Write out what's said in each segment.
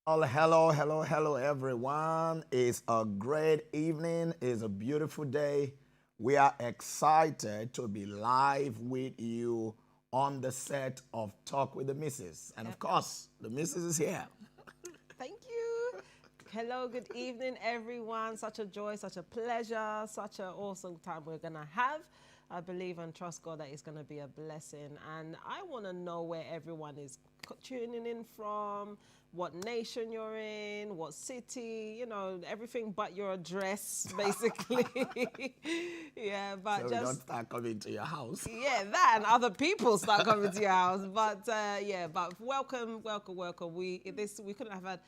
Well, hello, hello, hello, everyone. It's a great evening. It's a beautiful day. We are excited to be live with you on the set of Talk with the Missus. And of course, the Missus is here. Thank you. Hello, good evening, everyone. Such a joy, such a pleasure, such an awesome time we're going to have. I believe and trust God that it's going to be a blessing. And I want to know where everyone is tuning in from, what nation you're in, what city, everything but your address, basically. Yeah, So but we don't just start coming to your house. yeah, that and other people start coming to your house. But yeah, but welcome, welcome, welcome. We couldn't have had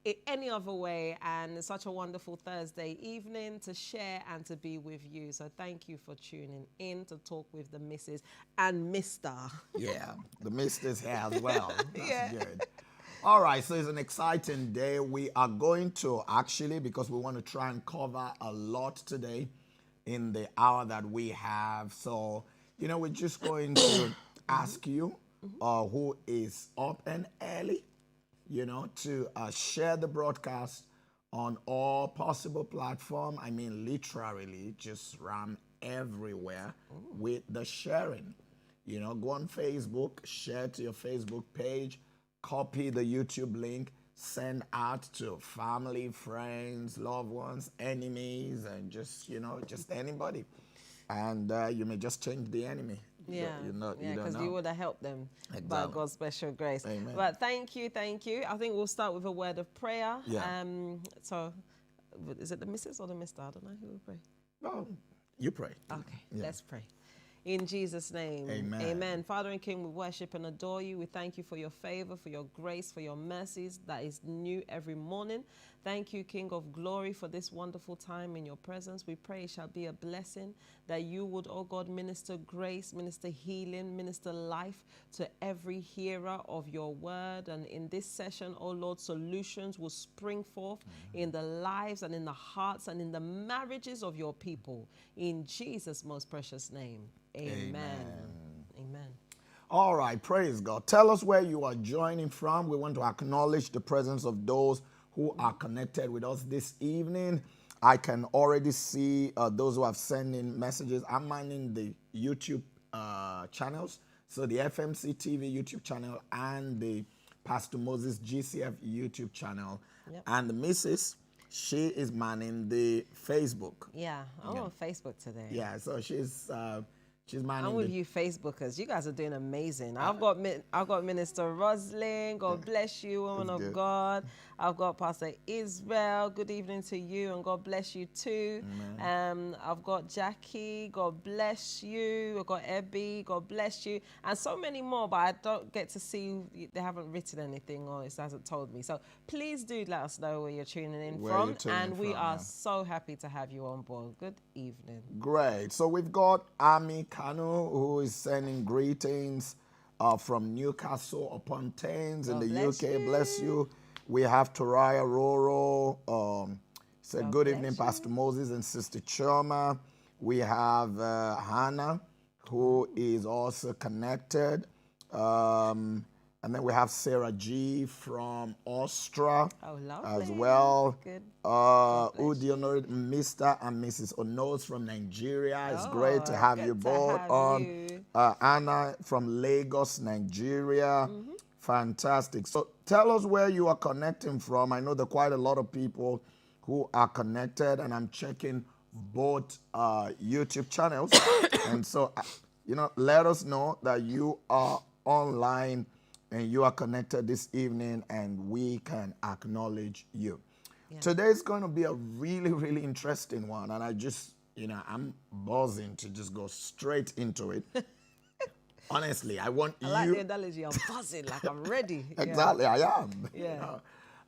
it any other way, and it's such a wonderful Thursday evening to share and to be with you. So thank you for tuning in to talk with the Mrs. and Mister. Yeah, the Missus here as well. That's Yeah. good. All right, so it's an exciting day. We are going to actually, because we want to try and cover a lot today in the hour that we have. So, we're just going to ask you who is up and early, to share the broadcast on all possible platform. I mean, literally, just ram everywhere with the sharing. Go on Facebook, share to your Facebook page, copy the YouTube link, send out to family, friends, loved ones, enemies, and just anybody. And you may just change the enemy. Yeah, You don't because know. you would have helped them by Exactly. God's special grace. Amen. But thank you, thank you. I think we'll start with a word of prayer. Yeah. So, is it the Mrs. or the Mister? I don't know who will pray. Well, you pray. Okay, Yeah. let's pray. In Jesus' name, Amen. amen. Father and King, we worship and adore you. We thank you for your favor, for your grace, for your mercies that is new every morning. Thank you, King of glory, for this wonderful time in your presence. We pray it shall be a blessing, that you would, oh God, minister grace, minister healing, minister life to every hearer of your word. And in this session, oh Lord, solutions will spring forth in the lives and in the hearts and in the marriages of your people. In Jesus' most precious name. Amen. Amen. All right, praise God. Tell us where you are joining from. We want to acknowledge the presence of those who are connected with us this evening. I can already see those who have sent in messages. I'm manning the YouTube channels. So the FMC TV YouTube channel and the Pastor Moses GCF YouTube channel. Yep. And the Mrs., she is manning the Facebook. Yeah, I'm on Facebook today. Yeah, so she's manning I'm with you, Facebookers. You guys are doing amazing. I've got Minister Roslyn. God bless you, woman That's of good. God. I've got Pastor Israel. Good evening to you, and God bless you too. I've got Jackie. God bless you. I've got Ebby. God bless you, and so many more. But I don't get to see. They haven't written anything, or it hasn't told me. So please do let us know where you're tuning in from, and we are so happy to have you on board. Good evening. Great. So we've got Ami Kanu, who is sending greetings from Newcastle upon Thames in God the bless UK. you. Bless you. We have Toraya Roro. Said God good bless evening, you. Pastor Moses and Sister Chioma. We have Hannah, who is also connected. And then we have Sarah G from Austria Oh, lovely. as well. Good. Udionor, Mr. and Mrs. Onos from Nigeria. It's great to Oh, have good you to both have on. you. Anna from Lagos, Nigeria. Fantastic. So tell us where you are connecting from. I know there are quite a lot of people who are connected, and I'm checking both YouTube channels. And so, let us know that you are online and you are connected this evening, and we can acknowledge you. Yeah. Today is going to be a really, really interesting one, and I just, I'm buzzing to just go straight into it. Honestly, I want I like you. the analogy. I'm buzzing, like I'm ready. Exactly, I am. Yeah.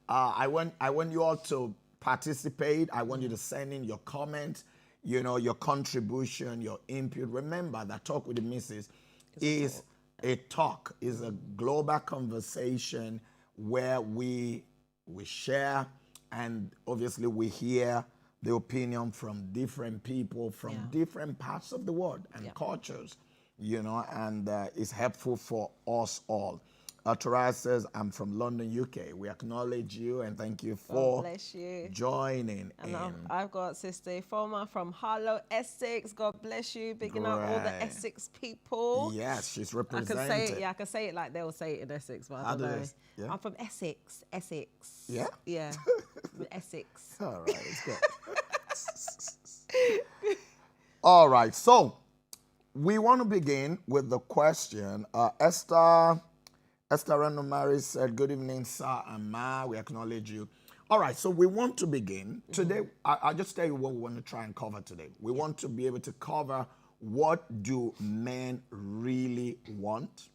I want you all to participate. I want you to send in your comment, your contribution, your input. Remember that Talk with the Missus is a talk, is a global conversation where we share, and obviously we hear the opinion from different people from different parts of the world and cultures, and it's helpful for us all. Torah says, I'm from London, UK. We acknowledge you and thank you for bless you. joining And in. I've got Sister Ifoma from Harlow, Essex. God bless you. Bigging up all the Great. Essex people. Yes, she's I represented. can say it, I can say it like they'll say it in Essex, but I How don't do know. they- yeah? I'm from Essex. Yeah? Yeah. From Essex. All right, let's go. All right, so we want to begin with the question. Esther Random Mary said, good evening, sir and ma. We acknowledge you. All right, so we want to begin. Today, I'll just tell you what we want to try and cover today. We want to be able to cover what do men really want?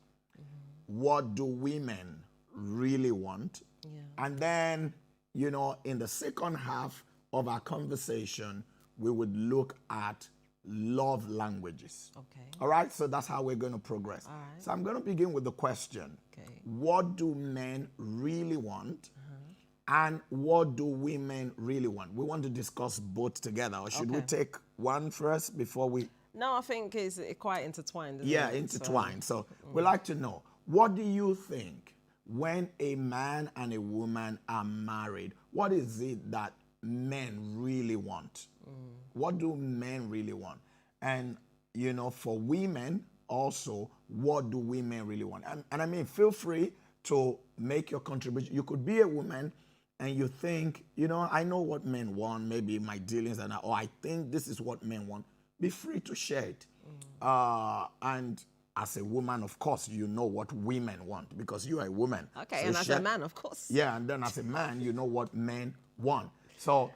What do women really want? Yeah. And then, in the second half of our conversation, we would look at love languages. Okay. All right, so that's how we're going to progress. All right. So I'm going to begin with the question. Okay. What do men really want? And what do women really want? We want to discuss both together. Or should we Okay. take one first before we... No, I think it's quite intertwined. Isn't Yeah, it? intertwined. So we'd like to know, what do you think when a man and a woman are married? What is it that men really want? What do men really want? And, for women also, what do women really want? And I mean, feel free to make your contribution. You could be a woman and you think, I know what men want, maybe my dealings, or I think this is what men want. Be free to share it. And as a woman, of course, you know what women want because you are a woman. Okay, So and as a man, of course. Yeah, and then as a man, you know what men want. So,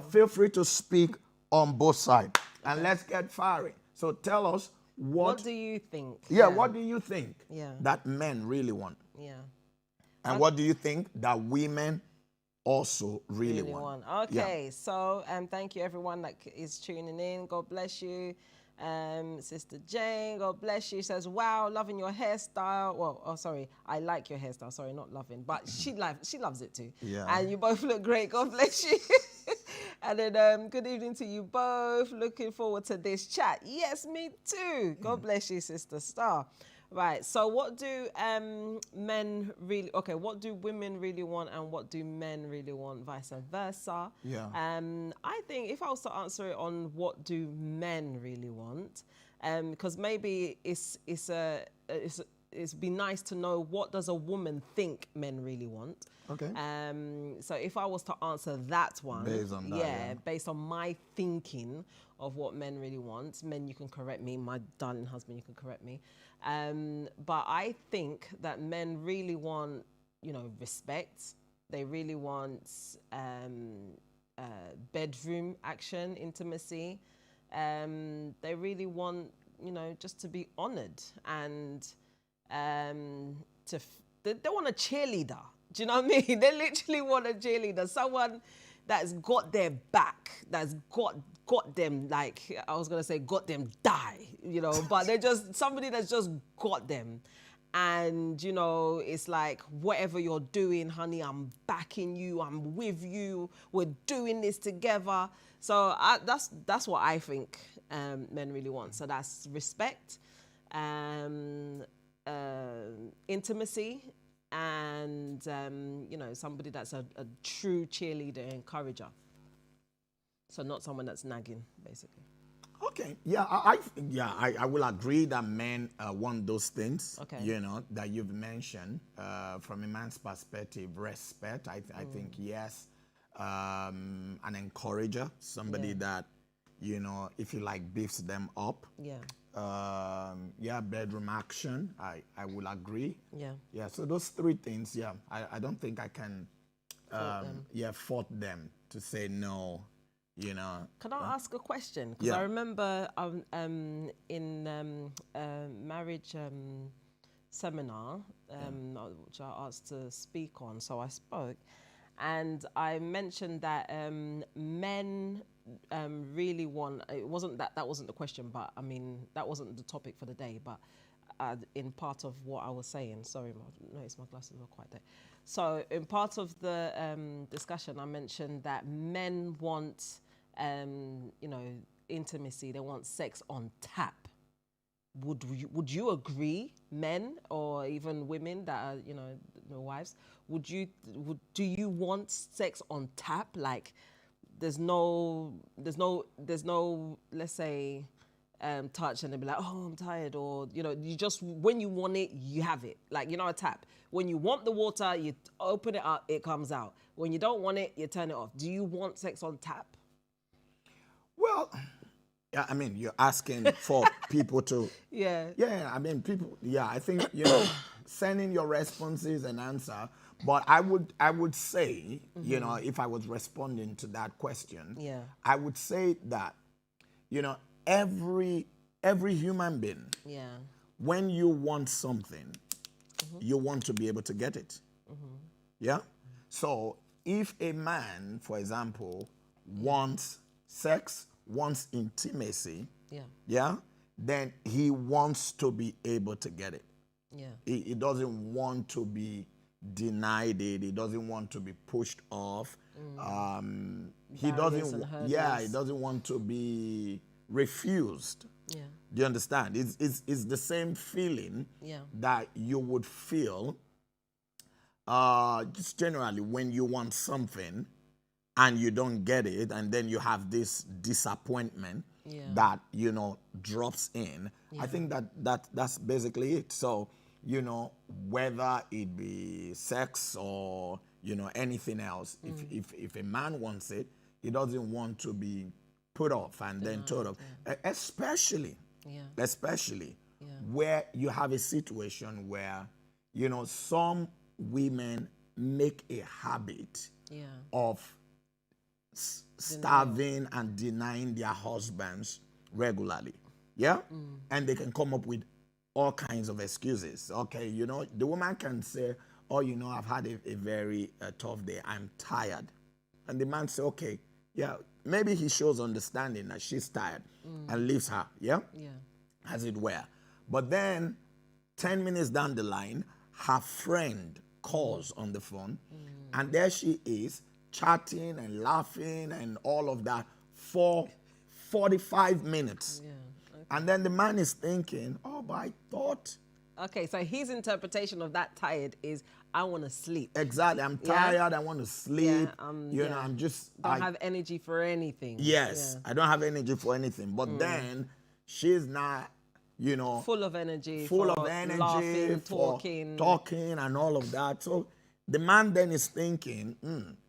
feel free to speak on both sides. And let's get firing. So tell us What do you think? Yeah, what do you think Yeah. that men really want? Yeah. And what do you think that women also really want? Okay, so thank you everyone that is tuning in. God bless you. Sister Jane, God bless you, says, wow, loving your hairstyle. Well, sorry, I like your hairstyle. Sorry, not loving, but she loves it too. Yeah. And you both look great. God bless you. And then good evening to you both. Looking forward to this chat. Yes, me too. God bless you, Sister Star. Right, so what do what do women really want and what do men really want, vice versa? Yeah. I think if I was to answer it on what do men really want, because maybe it's be nice to know what does a woman think men really want. Okay. So if I was to answer that one, Based on that, yeah. based on my thinking of what men really want, men, you can correct me, my darling husband, you can correct me. But I think that men really want, respect. They really want bedroom action, intimacy. They really want, just to be honored and they want a cheerleader. Do you know what I mean? They literally want a cheerleader, someone that's got their back, that's got them, like I was gonna say, got them die, but they're just somebody that's just got them. And, it's like, whatever you're doing, honey, I'm backing you, I'm with you, we're doing this together. So that's what I think men really want. So that's respect, intimacy, and, somebody that's a true cheerleader, encourager. So not someone that's nagging, basically. Okay. Yeah, I will agree that men want those things. Okay. That you've mentioned. From a man's perspective, respect. I think yes. An encourager, somebody that, if you like, beefs them up. Yeah. Bedroom action. I will agree. Yeah. Yeah. So those three things. Yeah. I don't think I can. Fault them to say no. Can I ask a question? Because I remember in marriage seminar, which I asked to speak on, so I spoke, and I mentioned that men really want. It wasn't that wasn't the question, but I mean that wasn't the topic for the day, but. In part of what I was saying, sorry, notice my glasses were quite there. So in part of the discussion, I mentioned that men want, intimacy. They want sex on tap. would you agree, men or even women that are, the wives, do you want sex on tap? Like there's no, let's say, touch, and they'll be like, oh, I'm tired, or you just, when you want it, you have it. Like, a tap. When you want the water, you open it up, it comes out. When you don't want it, you turn it off. Do you want sex on tap? Well, yeah, I mean, you're asking for people to. Yeah. Yeah, I mean, people. Yeah, I think sending your responses and answer. But I would say, if I was responding to that question, Yeah. I would say that, every human being, Yeah. when you want something, you want to be able to get it. Yeah. So if a man, for example, wants sex, wants intimacy, yeah, then he wants to be able to get it. Yeah. He doesn't want to be denied it. He doesn't want to be pushed off. He doesn't. Yeah, he doesn't want to be refused. Yeah. Do you understand? It's the same feeling that you would feel just generally when you want something and you don't get it, and then you have this disappointment that drops in. I think that's basically it. So whether it be sex or anything else, if a man wants it, he doesn't want to be put off and then told off, especially where you have a situation where some women make a habit of starving and denying their husbands regularly. Yeah? And they can come up with all kinds of excuses. Okay, the woman can say, oh, I've had a very tough day. I'm tired. And the man say, okay, yeah, maybe he shows understanding that she's tired and leaves her. Yeah? Yeah. As it were. But then 10 minutes down the line, her friend calls on the phone, and there she is chatting and laughing and all of that for 45 minutes. Yeah. Okay. And then the man is thinking, oh, but I thought. Okay, so his interpretation of that tired is, I want to sleep. Exactly. I'm tired. I want to sleep. I'm just. Don't have energy for anything. Yes. I don't have energy for anything. But then she's not, full of energy. Laughing, for talking and all of that. So the man then is thinking,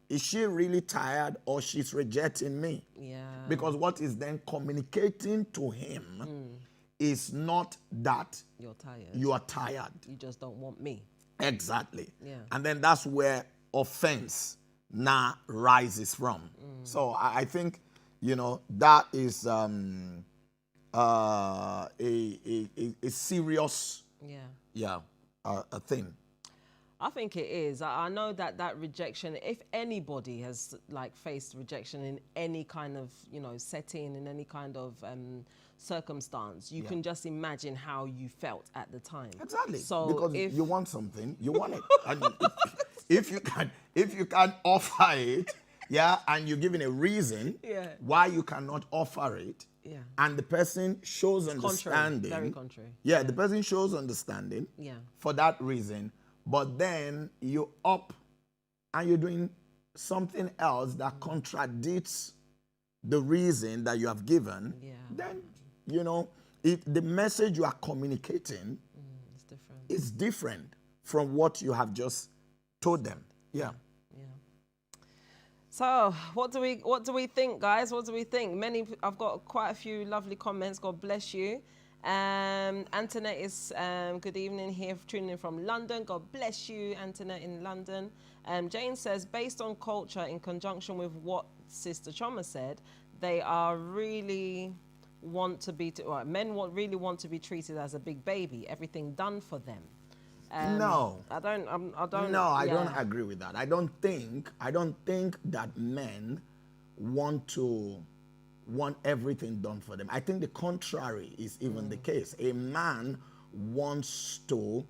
is she really tired or she's rejecting me? Yeah. Because what is then communicating to him is not that you're tired. You are tired. You just don't want me. Exactly. Yeah. And then that's where offense now rises from. So I think, that is a serious a thing. I think it is. I know that rejection, if anybody has faced rejection in any kind of, setting, in any kind of circumstance, you can just imagine how you felt at the time. Exactly. So because if you want something, you want it. And if you can't offer it, and you're given a reason why you cannot offer it, and the person shows understanding. Very contrary. The person shows understanding for that reason. But then you up and you're doing something else that contradicts the reason that you have given, then, the message you are communicating is different from what you have just told them. Yeah. So what do we think, guys? What do we think? I've got quite a few lovely comments. God bless you. Antoinette is, good evening, here tuning in from London. God bless you, Antoinette in London. Jane says, based on culture, in conjunction with what Sister Chioma said, they are really really want to be treated as a big baby, everything done for them. No. I don't. No, I don't agree with that. I don't think that men want everything done for them. I think the contrary is even the case. A man wants to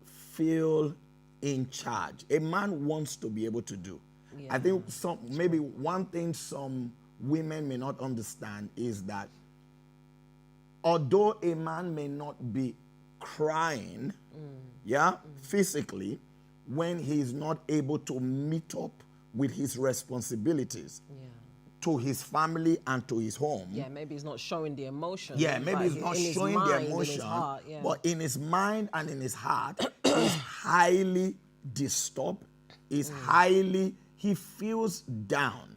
feel in charge. A man wants to be able to do. I think maybe one thing some women may not understand is that although a man may not be crying, physically, when he is not able to meet up with his responsibilities to his family and to his home. Yeah, maybe he's not showing the emotion. Yeah, maybe he's not showing the emotion, in his heart, but in his mind and in his heart, he's highly disturbed, he feels down.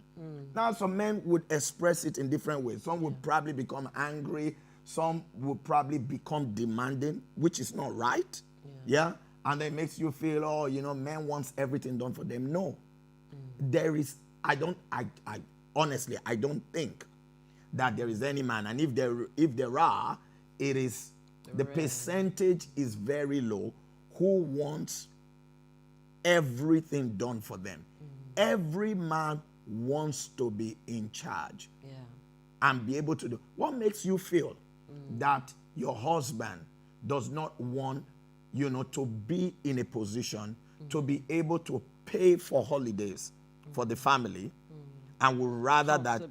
Now, some men would express it in different ways. Some would probably become angry. Some would probably become demanding, which is not right. Yeah. And it makes you feel, oh, you know, men wants everything done for them. No. There is, honestly, I don't think that there is any man. And if there are, it is, the percentage is very low who wants everything done for them. Every man wants to be in charge and be able to do. What makes you feel that your husband does not want, you know, to be in a position to be able to pay for holidays for the family, and would rather that,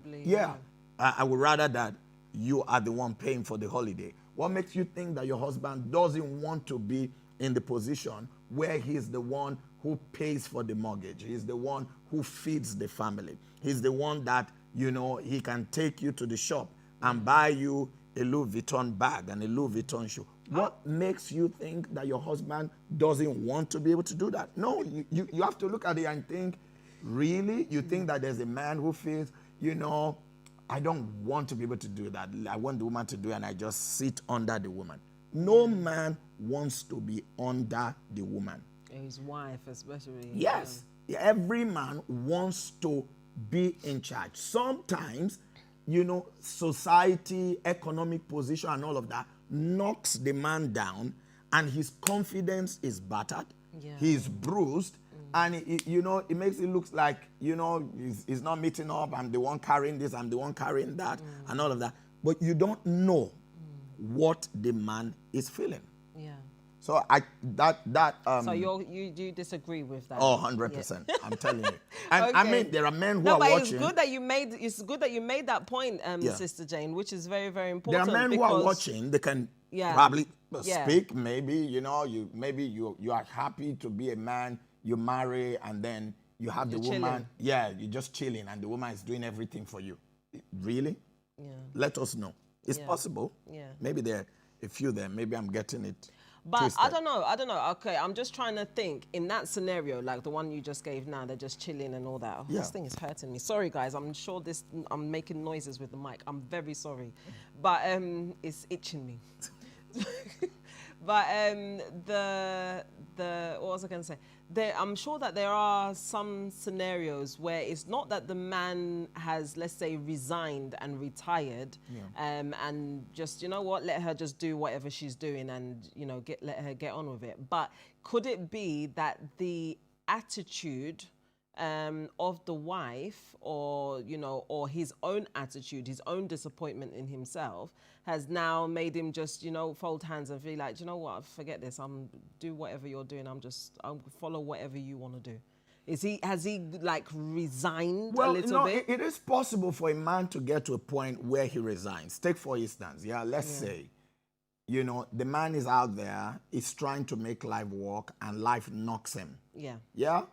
I would rather that you are the one paying for the holiday? What makes you think that your husband doesn't want to be in the position where he's the one who pays for the mortgage? He's the one who feeds the family. He's the one that, you know, he can take you to the shop and buy you a Louis Vuitton bag and a Louis Vuitton shoe. What makes you think that your husband doesn't want to be able to do that? No, you have to look at it and think, really? You think that there's a man who feels, you know, I don't want to be able to do that. I want the woman to do it and I just sit under the woman. No man wants to be under the woman. His wife especially. Yes. Every man wants to be in charge. Sometimes, you know, society, economic position and all of that knocks the man down and his confidence is battered. He's bruised. And, you know, it makes it look like, you know, he's not meeting up. I'm the one carrying this. I'm the one carrying that and all of that. But you don't know what the man is feeling. So so you disagree with that? Oh, 100%. I'm telling you. And I mean, there are men who are watching. It's good that you made that point, Sister Jane, which is very, very important. There are men who are watching. They can probably speak. Maybe, you know, you are happy to be a man. You marry and then you have the woman. Chilling. Yeah, you're just chilling and the woman is doing everything for you. Really? Yeah. Let us know. It's possible. Yeah. Maybe there are a few there. Maybe I'm getting it. But twisted. I don't know. Okay, I'm just trying to think in that scenario, like the one you just gave now, they're just chilling and all that. Oh, this thing is hurting me. Sorry, guys. I'm sure I'm making noises with the mic. I'm very sorry. But it's itching me. But what was I going to say? I'm sure that there are some scenarios where it's not that the man has, let's say, resigned and retired, and just, you know what, let her just do whatever she's doing and, you know, let her get on with it. But could it be that the attitude of the wife, or, you know, or his own attitude, his own disappointment in himself has now made him just, you know, fold hands and feel like, you know what, forget this, do whatever you're doing, I'll follow whatever you want to do. Has he like resigned a little bit? It is possible for a man to get to a point where he resigns. Take for instance, let's say, you know, the man is out there, he's trying to make life work and life knocks him. Yeah?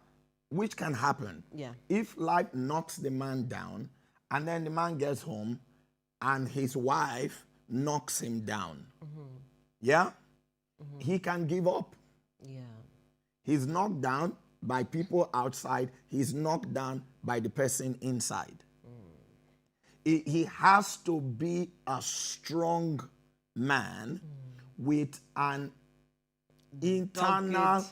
Which can happen. If life knocks the man down and then the man gets home and his wife knocks him down. He can give up. He's knocked down by people outside. He's knocked down by the person inside. He has to be a strong man with an internal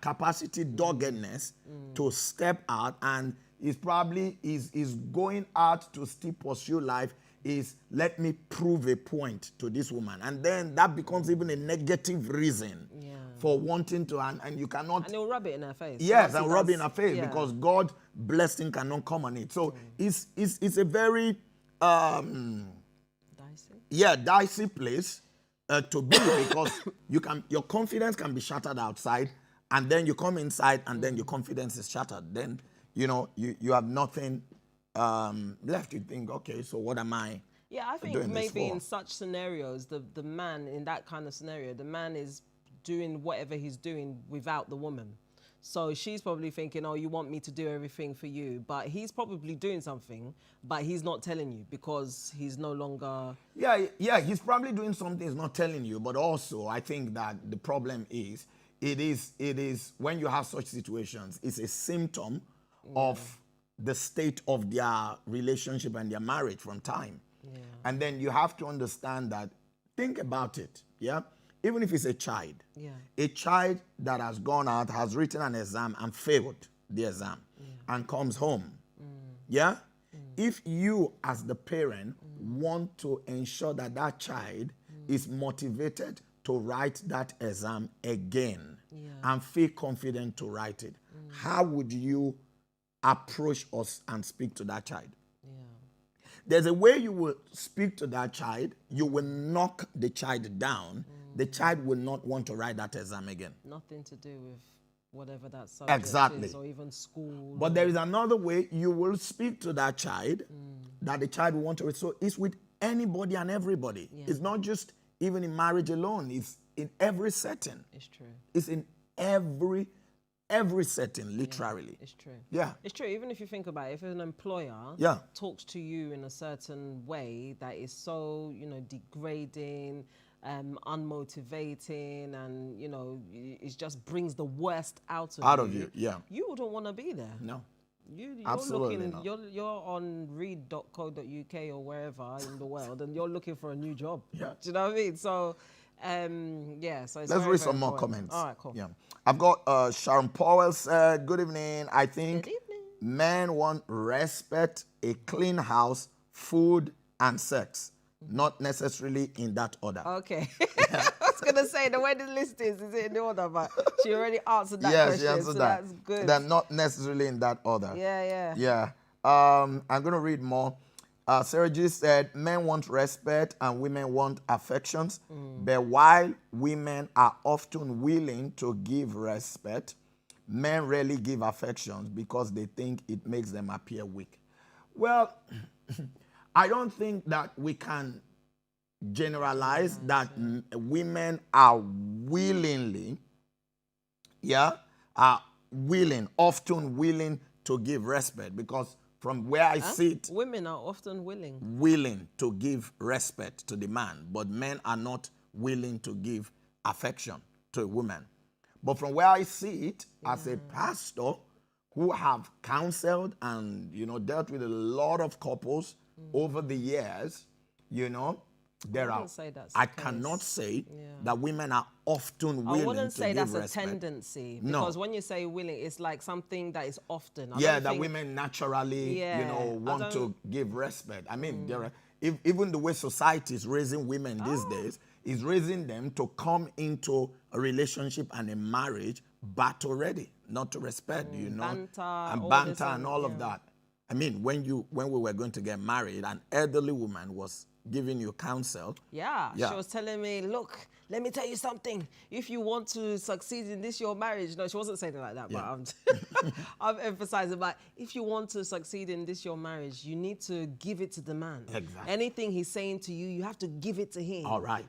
capacity, doggedness to step out, and is probably is going out to still pursue life, is let me prove a point to this woman, and then that becomes even a negative reason for wanting to, and you cannot, and he'll rub it in her face. Yes, and rub it in her face because God blessing cannot come on it. So it's a very dicey place to be, because your confidence can be shattered outside, and then you come inside and then your confidence is shattered. Then, you know, you have nothing left. You think, okay, so what am I Yeah, I think doing this maybe for. in such scenarios, the man in that kind of scenario, the man is doing whatever he's doing without the woman. So she's probably thinking, oh, you want me to do everything for you. But he's probably doing something, but he's not telling you because he's no longer. Yeah, he's probably doing something he's not telling you, but also I think that the problem is, it is when you have such situations, it's a symptom of the state of their relationship and their marriage from time. Yeah. And then you have to understand that, think about it, yeah? Even if it's a child, Yeah. a child that has gone out, has written an exam and failed the exam and comes home, yeah? If you as the parent want to ensure that that child is motivated to write that exam again and feel confident to write it, how would you approach us and speak to that child? There's a way you will speak to that child. You will knock the child down. The child will not want to write that exam again. Nothing to do with whatever that subject Exactly. is, or even school. But there is another way you will speak to that child that the child will want to. So it's with anybody and everybody. Yeah. It's not just even in marriage alone. It's in every setting. It's true. It's in every setting, literally. It's true. Yeah. It's true. Even if you think about it, if an employer talks to you in a certain way that is so, degrading, unmotivating, and, it just brings the worst out of you. Yeah. You wouldn't want to be there. No. You're Absolutely looking, not. you're on read.co.uk or wherever in the world, and you're looking for a new job. Yeah. Do you know what I mean? So, so it's Let's very, read very some more important. comments. All right, cool. Yeah. I've got Sharon Powell said, good evening. I think Good evening. men want respect, a clean house, food, and sex. Not necessarily in that order. Okay. I was going to say, the way the list is it in the order? But she already answered that Yes, question, she answered so that. that's good. They're not necessarily in that order. Yeah. Yeah. I'm going to read more. Sarah G said, men want respect and women want affections. But while women are often willing to give respect, men rarely give affections because they think it makes them appear weak. Well, I don't think that we can generalize that women are willingly, often willing to give respect, because from where I sit, women are often willing to give respect to the man, but men are not willing to give affection to a woman. But from where I see it, as a pastor who have counseled and, dealt with a lot of couples over the years, I cannot say that women are often willing to give respect. I wouldn't say that's a tendency, because when you say willing, it's like something that is often. That women naturally, want to give respect. I mean, even the way society is raising women these days is raising them to come into a relationship and a marriage battle ready, not to respect, banter, and banter and all of that. I mean, when we were going to get married, an elderly woman was giving you counsel. Yeah, she was telling me, look, let me tell you something. If you want to succeed in this, your marriage. No, she wasn't saying it like that, but I'm emphasizing. But if you want to succeed in this, your marriage, you need to give it to the man. Exactly. Anything he's saying to you, you have to give it to him. All right.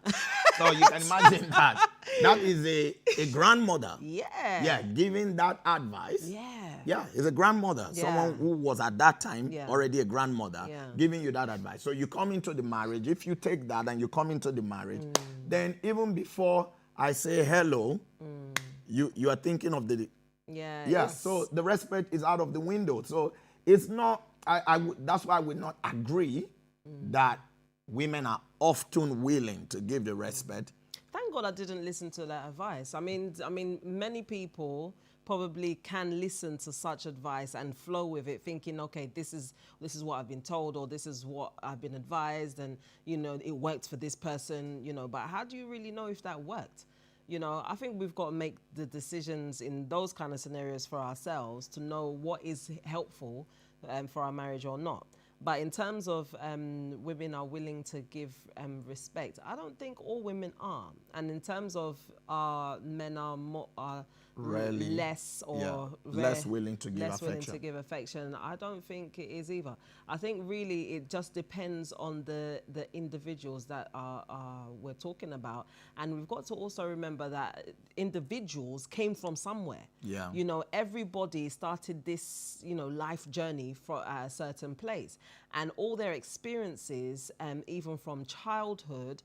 So you can imagine that. That is a grandmother. Yeah. Yeah, giving that advice. Yeah. Yeah, it's a grandmother. Yeah. Someone who was at that time already a grandmother, Yeah. giving you that advice. So you come into the marriage. If you take that and you come into the marriage, then even before I say hello, you are thinking of the... Yeah, so the respect is out of the window. So it's not... that's why I would not agree that women are often willing to give the respect. Thank God I didn't listen to that advice. I mean, many people probably can listen to such advice and flow with it, thinking, okay, this is what I've been told, or this is what I've been advised, and it worked for this person, but how do you really know if that worked? I think we've got to make the decisions in those kind of scenarios for ourselves to know what is helpful for our marriage or not. But in terms of women are willing to give respect, I don't think all women are. And in terms of men are Really, less or less willing to give less affection. willing to give affection. I don't think it is either. I think really it just depends on the individuals that we're talking about, and we've got to also remember that individuals came from somewhere. Yeah. You know, everybody started this, you know, life journey from a certain place, and all their experiences, even from childhood,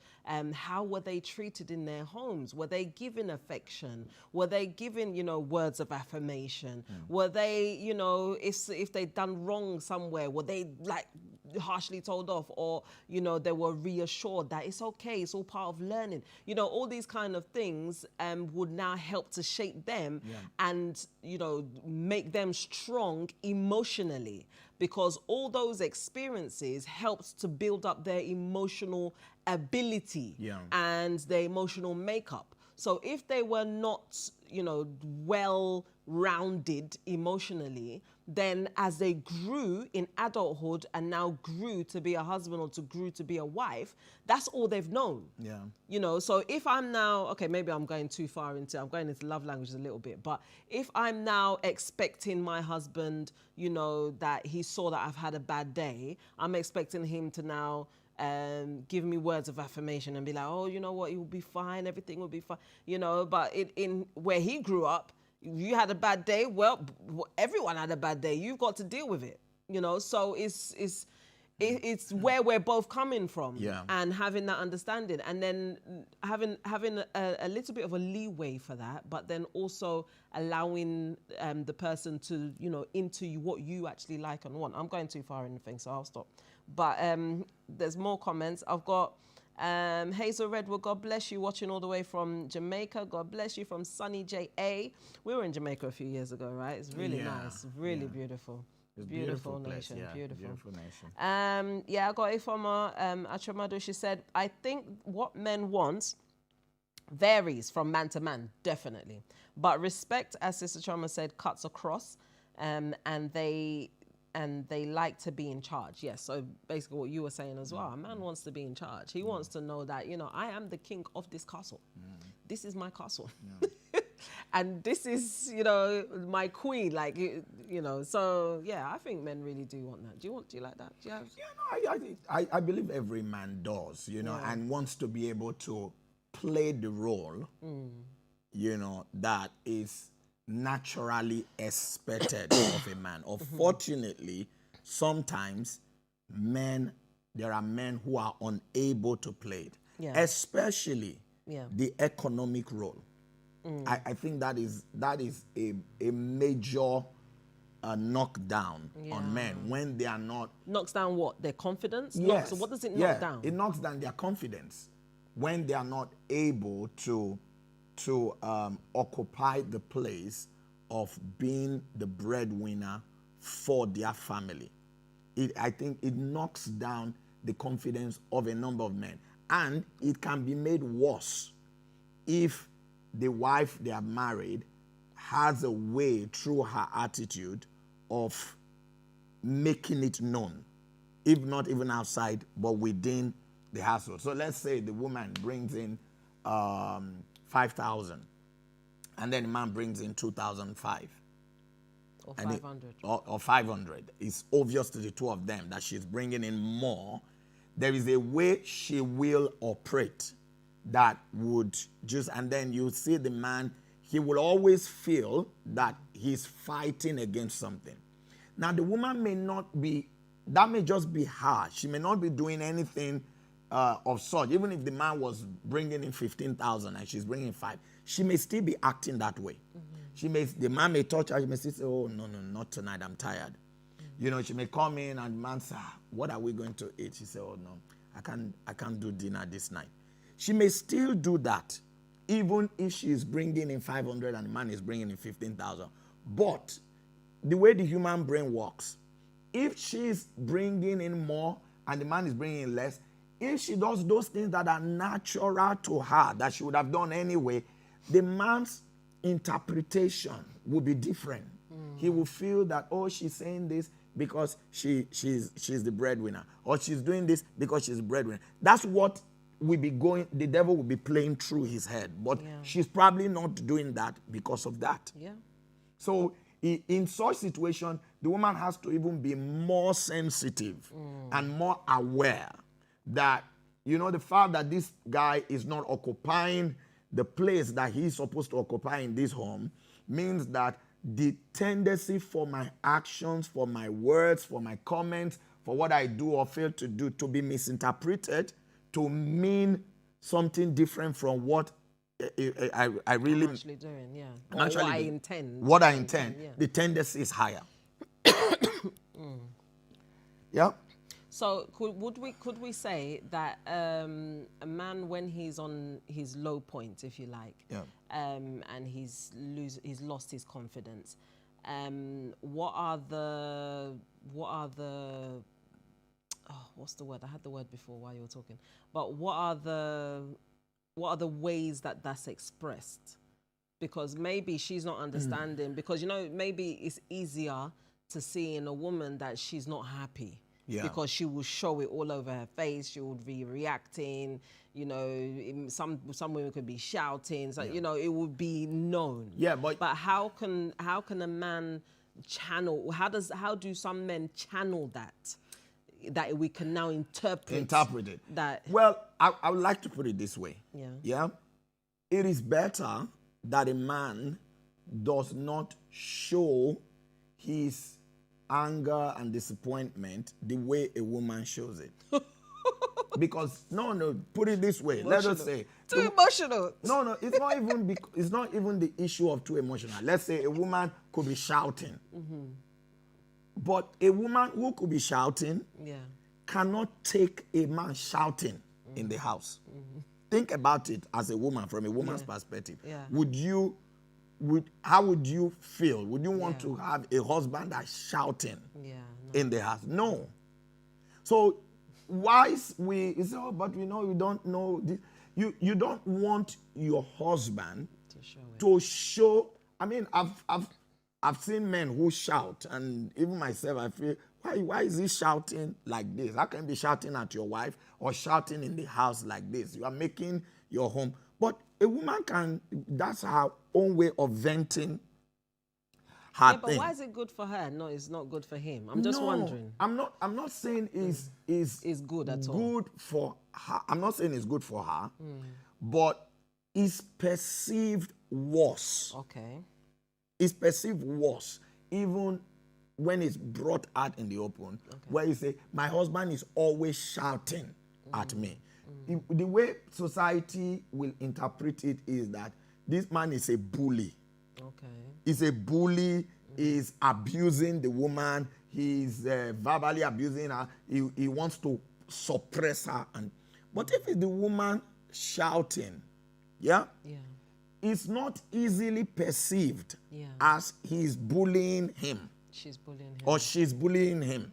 how were they treated in their homes? Were they given affection? Were they given, you know, words of affirmation? Were they, you know, if they'd done wrong somewhere, were they like harshly told off, or, you know, they were reassured that it's okay, it's all part of learning? You know, all these kind of things would now help to shape them and, you know, make them strong emotionally, because all those experiences helps to build up their emotional ability and their emotional makeup. So if they were not, you know, well-rounded emotionally, then as they grew in adulthood and now grew to be a husband or grew to be a wife, that's all they've known. Yeah. You know, so if I'm now, okay, maybe I'm going too far I'm going into love languages a little bit, but if I'm now expecting my husband, you know, that he saw that I've had a bad day, I'm expecting him to now give me words of affirmation and be like, oh, you know what, it will be fine, everything will be fine, you know. But in where he grew up, you had a bad day, well, everyone had a bad day, you've got to deal with it, you know. So it's where we're both coming from, and having that understanding, and then having a little bit of a leeway for that, but then also allowing the person to, you know, into what you actually like and want. I'm going too far in the thing, so I'll stop. But there's more comments. I've got Hazel Redwood, God bless you, watching all the way from Jamaica. God bless you from Sunny J.A. We were in Jamaica a few years ago, right? It's really nice, really beautiful. It's Beautiful place, nation, beautiful nation. Yeah, I got it from Achomado. She said, I think what men want varies from man to man, definitely. But respect, as Sister Chioma said, cuts across, and they like to be in charge. Yes, so basically what you were saying as well. A man wants to be in charge. He wants to know that, you know, I am the king of this castle. This is my castle. And this is, you know, my queen, like, you know. So yeah, I think men really do want that. Do you like that? Do you have? Yeah, no, I believe every man does, you know, and wants to be able to play the role, you know, that is naturally expected of a man. Unfortunately, sometimes there are men who are unable to play it, especially the economic role. I think that is a major knockdown on men when they are not. Knocks down what? Their confidence? Yes. So what does it knock down? It knocks down their confidence when they are not able to occupy the place of being the breadwinner for their family. I think it knocks down the confidence of a number of men. And it can be made worse if the wife they are married has a way through her attitude of making it known, if not even outside, but within the household. So let's say the woman brings in 5,000, and then the man brings in 2,005. Or 500. Or 500. It's obvious to the two of them that she's bringing in more. There is a way she will operate that would just, and then you see the man, he will always feel that he's fighting against something. Now, the woman may not be, that may just be her. She may not be doing anything of such. Even if the man was bringing in 15,000 and she's bringing 5, she may still be acting that way. The man may touch her, she may still say, oh, no, not tonight, I'm tired. You know, she may come in and the man say, what are we going to eat? She say, oh, no, I can't do dinner this night. She may still do that, even if she is bringing in 500 and the man is bringing in 15,000. But the way the human brain works, if she's bringing in more and the man is bringing in less, if she does those things that are natural to her, that she would have done anyway, the man's interpretation will be different. He will feel that, oh, she's saying this because she's the breadwinner, or she's doing this because she's the breadwinner. That's what the devil will be playing through his head. But Yeah. she's probably not doing that because of that. Yeah. So in such situation, the woman has to even be more sensitive and more aware that, the fact that this guy is not occupying the place that he's supposed to occupy in this home means that the tendency for my actions, for my words, for my comments, for what I do or fail to do to be misinterpreted, to mean something different from what I really I'm actually doing, yeah. I'm Or actually what I doing. intend. What I intend, yeah. the tendency is higher. Yeah. So could we say that a man, when he's on his low point, if you like, Yeah. and he's lost his confidence, what are the what's the word? I had the word before while you were talking. But what are the ways that that's expressed? Because maybe she's not understanding. Because maybe it's easier to see in a woman that she's not happy. Yeah. Because she will show it all over her face. She would be reacting. Some women could be shouting. So it would be known. Yeah, but how can a man channel? How do some men channel that we can now interpret it. that? Well, I would like to put it this way. Yeah. Yeah. It is better that a man does not show his anger and disappointment the way a woman shows it. Because put it this way. Let us say too emotional. No, it's not even it's not even the issue of too emotional. Let's say a woman could be shouting. But a woman who could be shouting cannot take a man shouting in the house. Think about it as a woman, from a woman's perspective. Yeah. How would you feel? Would you want to have a husband that's shouting in the house? No. So but you don't know this. You don't want your husband to show. I mean, I've seen men who shout, and even myself, I feel, why is he shouting like this? How can he be shouting at your wife or shouting in the house like this? You are making your home. But a woman that's her own way of venting her but thing. why is it good for her? No, it's not good for him. I'm just wondering. I'm not saying it's good at all. Good for her. I'm not saying it's good for her, but it's perceived worse. Okay. It's perceived worse, even when it's brought out in the open, where you say, my husband is always shouting at me. The way society will interpret it is that this man is a bully. Okay. He's a bully, he's abusing the woman, he's verbally abusing her, he wants to suppress her. But if it's the woman shouting, it's not easily perceived as he's bullying him. She's bullying him. Or she's bullying him.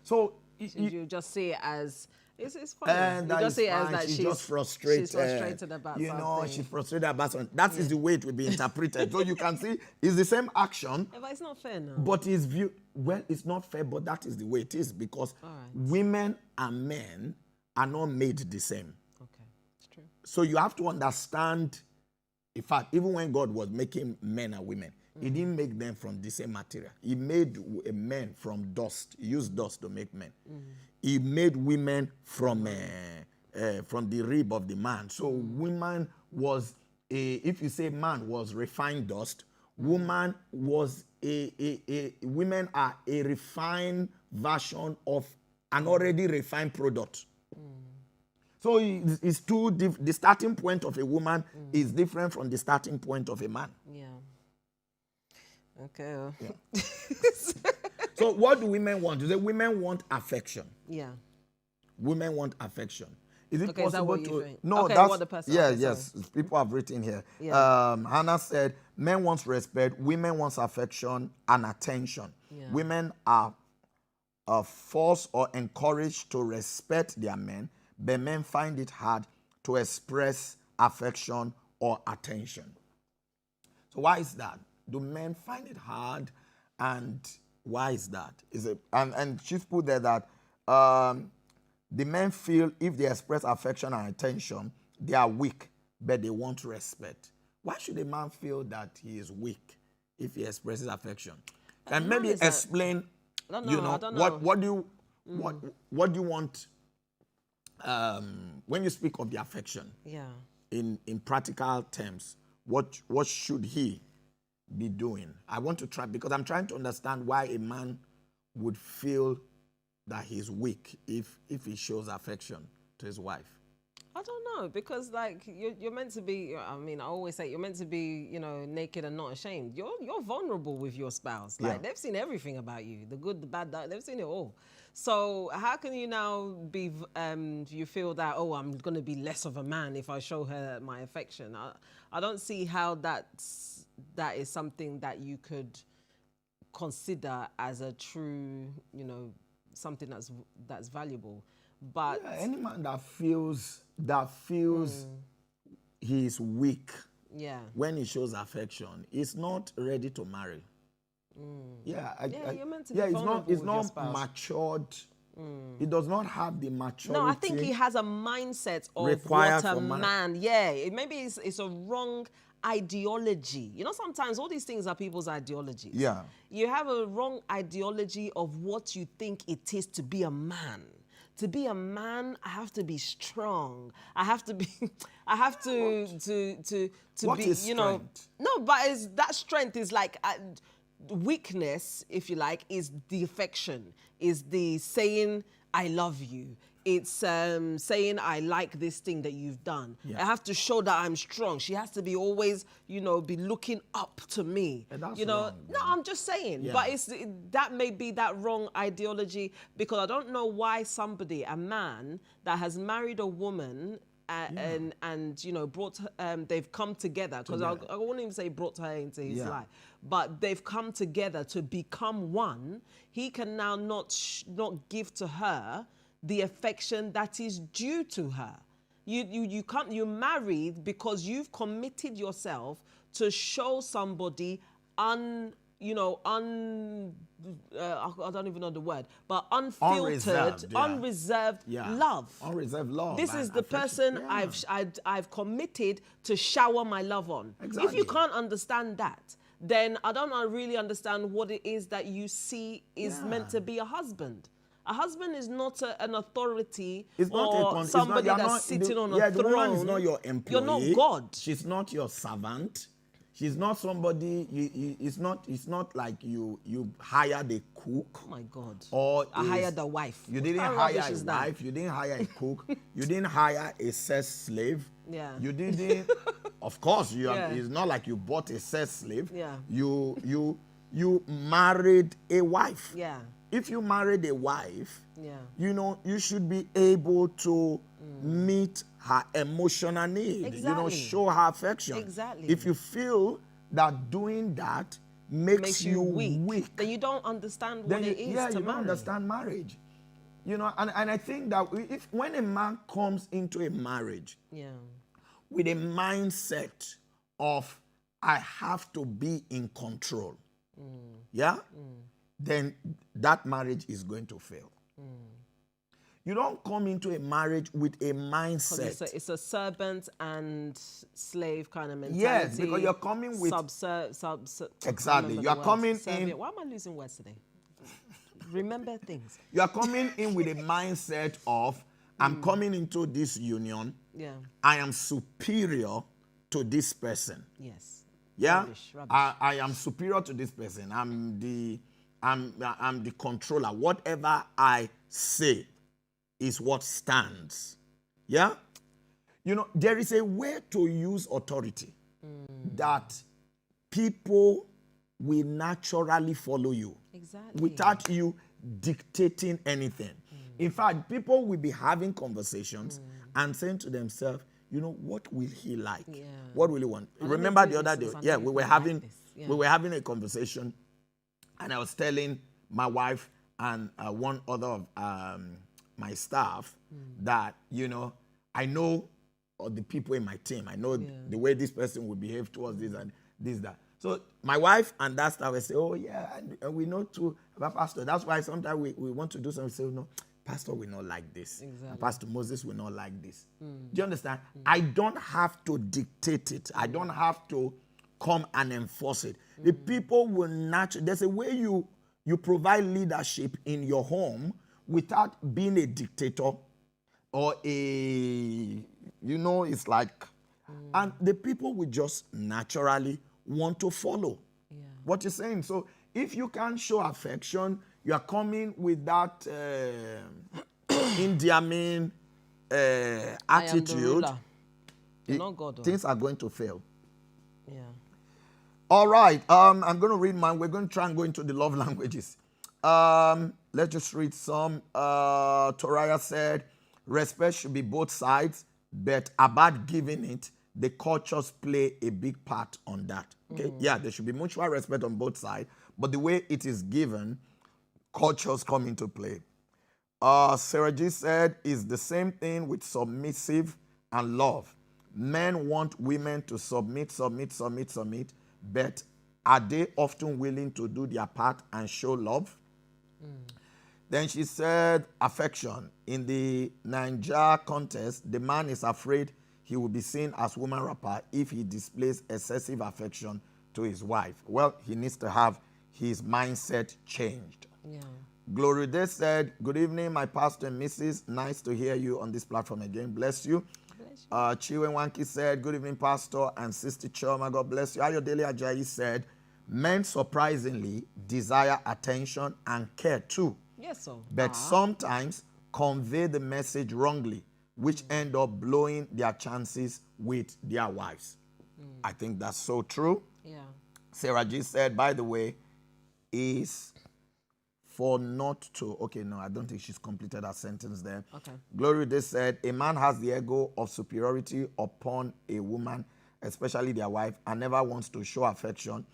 So you just see it as, it's funny. You just see it as that she's just frustrated. She's frustrated about something. She's frustrated about something. That is the way it will be interpreted. So you can see it's the same action. But it's not fair now. But his view, it's not fair, but that is the way it is, because women and men are not made the same. Okay, it's true. So you have to understand, in fact, even when God was making men and women, he didn't make them from the same material. He made a man from dust. He used dust to make men. He made women from the rib of the man. So woman was if you say man was refined dust, woman was women are a refined version of an already refined product. So it's the starting point of a woman is different from the starting point of a man. Yeah. Okay. Yeah. So what do women want? Do the women want affection? Yeah. Women want affection. Is it possible is that what you to? think? No, okay, that's what the person. yeah, okay, yes. sorry. People have written here. Yeah. Hannah said, "Men wants respect, women wants affection and attention. Yeah. Women are forced or encouraged to respect their men, but men find it hard to express affection or attention." So why is that? Do men find it hard, and why is that? Is it and she's put there that the men feel if they express affection and attention, they are weak, but they want respect. Why should a man feel that he is weak if he expresses affection? And maybe explain, I don't you know, know, I don't know. what do you what do you want when you speak of the affection? Yeah. In practical terms, what should he be doing? I want to try, because I'm trying to understand why a man would feel that he's weak if he shows affection to his wife. I don't know, because like you're meant to be. I mean, I always say you're meant to be, you know, naked and not ashamed. You're vulnerable with your spouse. Like they've seen everything about you, the good, the bad, they've seen it all. So how can you now be? You feel that, oh, I'm going to be less of a man if I show her my affection. I don't see how that is something that you could consider as a true, you know, something that's valuable. But yeah, any man that feels he's weak when he shows affection is not ready to marry. You're meant to be vulnerable it's with your not spouse. matured. He does not have the maturity. No, I think he has a mindset of required what a for man. Yeah, maybe it's a wrong ideology. You know, sometimes all these things are people's ideologies. Yeah. You have a wrong ideology of what you think it is to be a man. To be a man, I have to be strong. I have to be. I have to What be. is You know. strength? No, but that strength is like. Weakness, if you like, is the affection, is the saying I love you. It's saying I like this thing that you've done. Yeah. I have to show that I'm strong. She has to be always, you know, be looking up to me. That's you know, wrong, no, I'm just saying. Yeah. But that may be that wrong ideology, because I don't know why somebody, a man that has married a woman. And you know, brought they've come together, because I wouldn't even say brought her into his life, but they've come together to become one. He can now not give to her the affection that is due to her. You're married because you've committed yourself to show somebody I don't even know the word, but unfiltered, unreserved love. Unreserved love. This is the person I've committed to shower my love on. Exactly. If you can't understand that, then I don't really understand what it is that you see is meant to be a husband. A husband is not an authority somebody that's sitting on a throne. The woman is not your employee. You're not God. She's not your servant. She's not somebody. It's not like you hired a cook. Oh my God! Or I hired a wife. You didn't hire a wife. You didn't hire a cook. You didn't hire a sex slave. Yeah. You didn't. Of course, it's not like you bought a sex slave. Yeah. You married a wife. Yeah. If you married a wife, you know, you should be able to meet her emotional need. Exactly. You know, show her affection. Exactly. If you feel doing that makes you weak, then you don't understand what it is to you marry. don't understand marriage. You know, and I think that when a man comes into a marriage with a mindset of I have to be in control, then that marriage is going to fail. You don't come into a marriage with a mindset. It's a servant and slave kind of mentality. Yes, because you're coming with... Exactly. You're coming in... Why am I losing words today? Remember things. You're coming in with a mindset of, I'm coming into this union. Yeah. I am superior to this person. Yes. Yeah? Rubbish. I am superior to this person. I'm the controller. Whatever I say is what stands. Yeah? You know, there is a way to use authority that people will naturally follow you. Exactly. Without you dictating anything. In fact, people will be having conversations and saying to themselves, you know, what will he like? Yeah. What will he want? Remember the other day, we were having a conversation, and I was telling my wife and one other of my staff that, you know, I know the people in my team. I know the way this person would behave towards this and this, that. So my wife and that staff will say, oh, yeah, and we know too, about pastor. That's why sometimes we want to do something. We say, no, Pastor will not like this. Exactly. And Pastor Moses will not like this. Do you understand? I don't have to dictate it. I don't have to come and enforce it. The people will naturally, there's a way you provide leadership in your home without being a dictator or it's like, and the people will just naturally want to follow what you're saying. So if you can't show affection, you are coming with that endearment attitude. Not God. Things are going to fail. Yeah. All right. I'm going to read mine. We're going to try and go into the love languages. Let's just read some. Toraya said, respect should be both sides, but about giving it, the cultures play a big part on that. Okay. Yeah, there should be mutual respect on both sides, but the way it is given, cultures come into play. Sarah G said, it's the same thing with submissive and love. Men want women to submit, but are they often willing to do their part and show love? Then she said, affection. In the Niger contest, the man is afraid he will be seen as woman rapper if he displays excessive affection to his wife. Well, he needs to have his mindset changed. Yeah. Glory Day said, good evening, my pastor and Mrs. Nice to hear you on this platform again. Bless you. Chiwe Wanki said, good evening, Pastor and Sister Chioma. God bless you. Ayodele Ajayi said, men surprisingly desire attention and care too. Yes, sir. But sometimes convey the message wrongly, which end up blowing their chances with their wives. I think that's so true. Yeah. Sarah G said, by the way, is for not to, okay, no, I don't think she's completed that sentence there. Okay. Glory Day said, a man has the ego of superiority upon a woman, especially their wife, and never wants to show affection,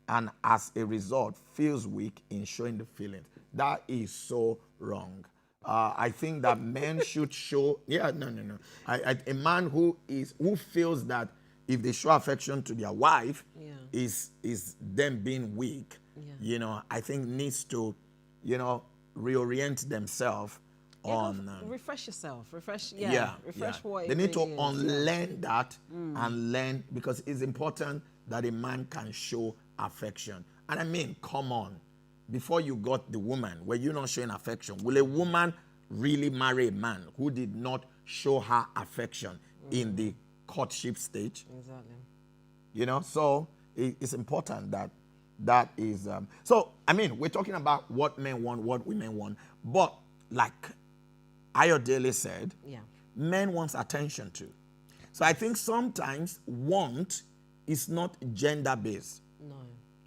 and as a result, feels weak in showing the feelings. That is so wrong. I think that men should show, no. A man who feels that if they show affection to their wife is them being weak, I think needs to, reorient themselves on... refresh yourself. Refresh what they need to really is. unlearn that and learn, because it's important that a man can show affection. And I mean, come on. Before you got the woman, were you not showing affection? Will a woman really marry a man who did not show her affection in the courtship stage? Exactly. So it's important that is... so, I mean, we're talking about what men want, what women want. But like Ayodele said, men want attention too. So I think sometimes want is not gender-based. No.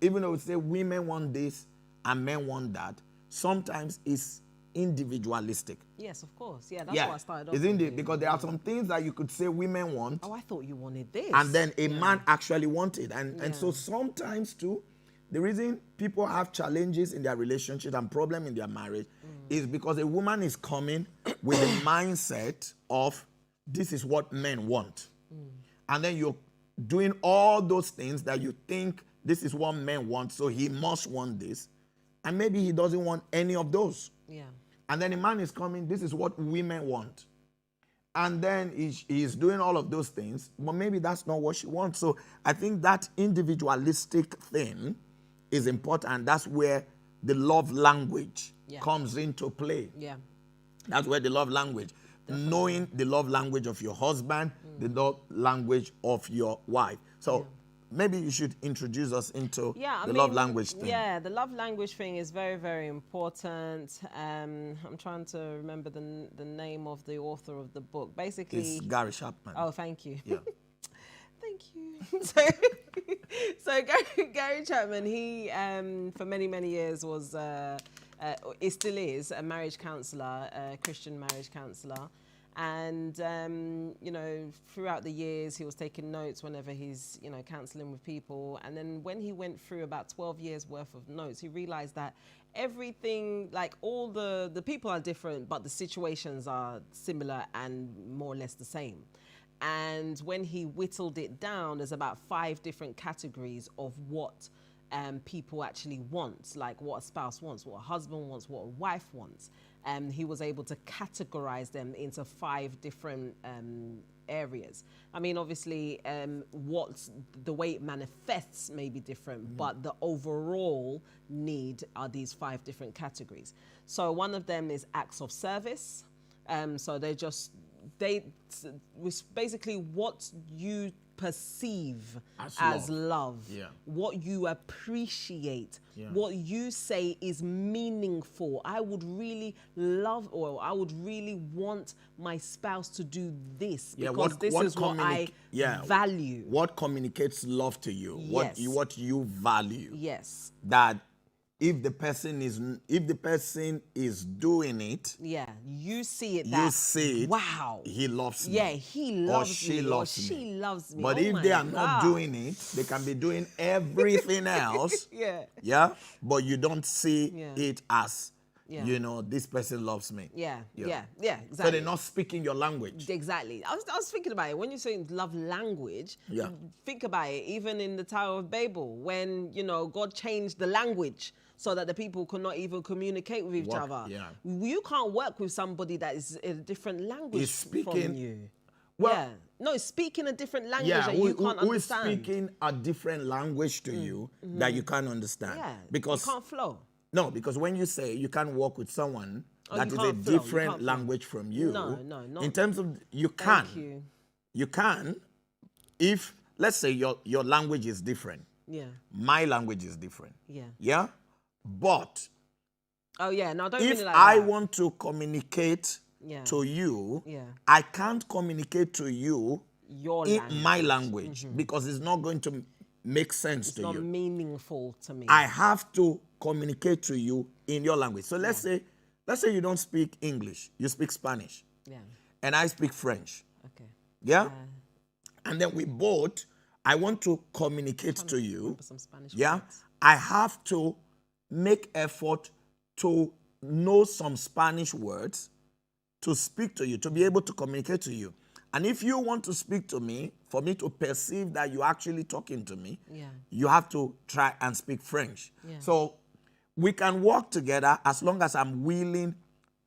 Even though we say women want this and men want that, sometimes it's individualistic. Yes, of course. Yeah, that's why I started off. Isn't it? Because there are some things that you could say women want. Oh, I thought you wanted this. And then a man actually wanted. And so sometimes too, the reason people have challenges in their relationship and problem in their marriage is because a woman is coming with a mindset of this is what men want. And then you're doing all those things that you think this is what men want, so he must want this. And maybe he doesn't want any of those. Yeah. And then a man is coming, this is what women want. And then he's doing all of those things, but maybe that's not what she wants. So I think that individualistic thing is important, and that's where the love language comes into play. Yeah. That's where the love language, knowing the love language of your husband, the love language of your wife. So maybe you should introduce us into the love language thing. Yeah, the love language thing is very, very important. I'm trying to remember the name of the author of the book. Basically, it's Gary Chapman. Oh, thank you. Yeah. Thank you. So Gary Chapman, he for many, many years was, it still is, a marriage counselor, a Christian marriage counselor. And, throughout the years, he was taking notes whenever he's, counseling with people. And then when he went through about 12 years worth of notes, he realized that everything, like all the people are different, but the situations are similar and more or less the same. And when he whittled it down, there's about 5 different categories of what people actually want, like what a spouse wants, what a husband wants, what a wife wants. he was able to categorize them into 5 different areas. I mean, obviously, the way it manifests may be different, but the overall need are these 5 different categories. So one of them is acts of service. So was basically what you perceive as love, what you appreciate, what you say is meaningful. I would really love, or I would really want my spouse to do this because this is what I value. What communicates love to you? Yes. What you value? Yes. That if the person is doing it, you see it. You see it. Wow, he loves me. Yeah, he loves or she me. loves or me. She loves me. But if they are not doing it, they can be doing everything else. Yeah. But you don't see it as this person loves me. Exactly. So they're not speaking your language. Exactly. I was thinking about it. When you're saying love language, think about it. Even in the Tower of Babel, when, God changed the language so that the people could not even communicate with each other. You can't work with somebody that is in a different language from you. No, speaking a different language that you can't understand. Who is speaking a different language to you that you can't understand? Because you can't flow. No, because when you say you can't work with someone that is a different language from you, no. In terms of you can if, let's say your language is different. My language is different. Yeah? But don't if mean it like I that. want to communicate to you, I can't communicate to you in my language because it's not going to make sense to you. It's not meaningful to me. I have to communicate to you in your language. So let's say you don't speak English, you speak Spanish. And I speak French. Okay. Yeah? And then we both, I want to communicate to you. Some Spanish words. I have to make effort to know some Spanish words to speak to you, to be able to communicate to you. And if you want to speak to me, for me to perceive that you're actually talking to me, you have to try and speak French. So we can work together as long as I'm willing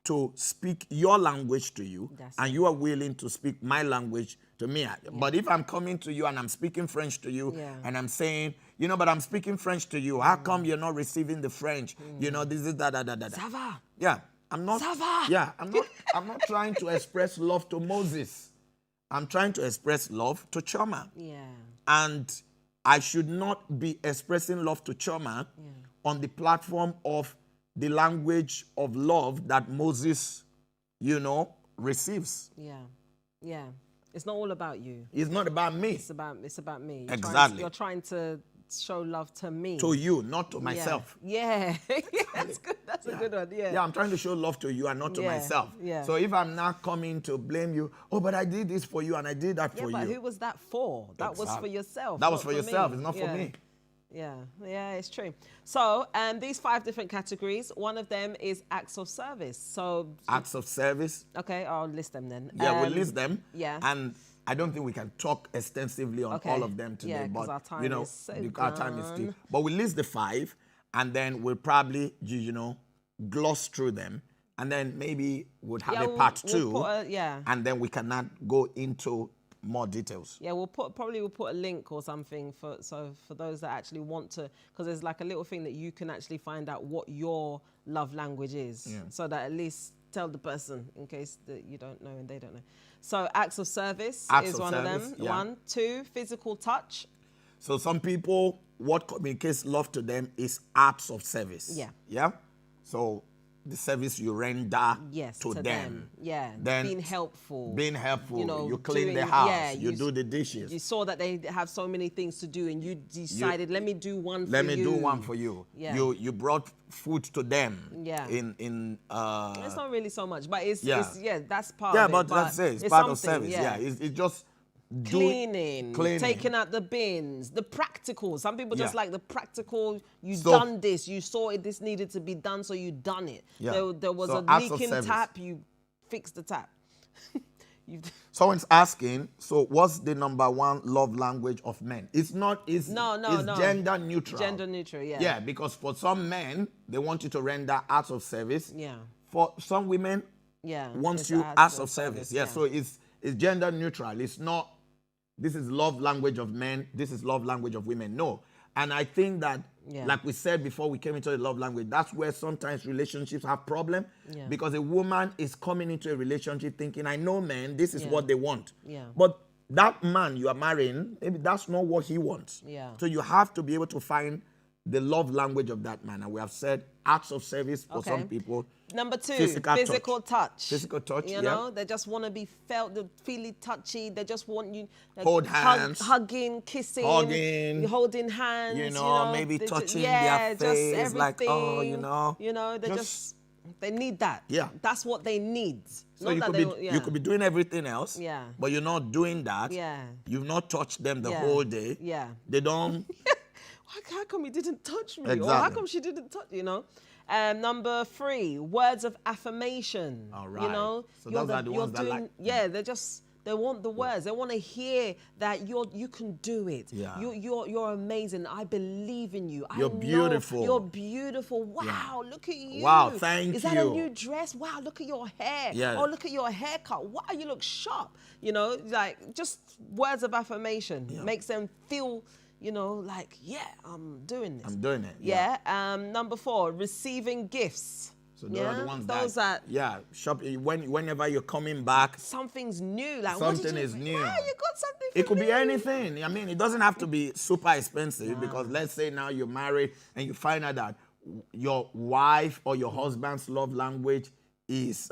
to speak your language to you and you are willing to speak my language to me. But if I'm coming to you and I'm speaking French to you and I'm saying, but I'm speaking French to you, how come you're not receiving the French? This is da. Ça va. Yeah, I'm not. Ça va. Yeah, I'm not trying to express love to Moses. I'm trying to express love to Chioma. And I should not be expressing love to Chioma on the platform of the language of love that Moses, receives. Yeah. It's not all about you. It's not about me. It's about me. Exactly. You're trying to show love to me. To you, not to myself. Yeah. That's good. That's a good one. Yeah, I'm trying to show love to you and not to myself. So if I'm not coming to blame you, but I did this for you and I did that for you. Yeah, but who was that for? That was for yourself. That was for yourself. It's not for me. Yeah, it's true. So these 5 different categories, one of them is acts of service. So acts of service. Okay, I'll list them then. Yeah, we'll list them. Yeah. And I don't think we can talk extensively on all of them today, but our time is our time is still. But we'll list the 5 and then we'll probably gloss through them. And then maybe we'll have a part 2. And then we cannot go into more details. Yeah, we'll put a link or something for those that actually want to, because there's like a little thing that you can actually find out what your love language is, so that at least tell the person in case that you don't know and they don't know. So acts of service is one of them. 1, 2, physical touch. So some people, what communicates love to them is acts of service. Yeah. So the service you render to them. Yeah. Then being helpful. You clean the house. You do the dishes. You saw that they have so many things to do and you decided, let me do one for you. Let me do one for you. Yeah. You brought food to them. Yeah. It's not really so much, but it's that's part of it. Yeah, but that's it. It's part of service. Yeah. It's just cleaning, taking out the bins, the practical. Some people just like the practical. Done this, you saw it, this needed to be done, so you done it. There was a leaking tap, you fixed the tap. Someone's asking, so what's the number 1 love language of men? It's gender neutral. Gender neutral, Yeah, because for some men, they want you to render acts of service for some women, Yeah. wants it's you acts of service. Yeah, Yeah. so it's gender neutral. It's not, this is love language of men, this is love language of women. No. And I think that, Yeah. like we said before we came into the love language, that's where sometimes relationships have problem. Yeah. Because a woman is coming into a relationship thinking, I know men, this is Yeah. what they want. Yeah. But that man you are marrying, maybe that's not what he wants. Yeah. So you have to be able to find the love language of that man. And we have said acts of service for some people. Number 2, physical touch. Physical touch, You know, they just want to be felt, they feel it touchy. They just want you hold hands, hugging, kissing, holding hands. You know, maybe touching their face, just like, oh, you know. They need that. Yeah, that's what they need. So you could be doing everything else. Yeah, but you're not doing that. Yeah, you've not touched them the whole day. Yeah, they don't. How come he didn't touch me? Exactly. Or how come she didn't touch, you know? Number 3, words of affirmation. All right. You know, so those are the ones that like. Yeah, they want the words. They want to hear that you can do it. Yeah. You're amazing. I believe in you. You're beautiful. You're beautiful. Wow, look at you. Wow, thank you. Is that a new dress? Wow, look at your hair. Yeah. Oh, look at your haircut. Wow, you look sharp. You know, like just words of affirmation makes them feel, you know, like, yeah, I'm doing this. I'm doing it. Yeah. Number 4, receiving gifts. So those are the ones whenever you're coming back, something's new. Like something is new. Wow, you got something for It could me. be anything. I mean, it doesn't have to be super expensive because let's say now you're married and you find out that your wife or your husband's love language is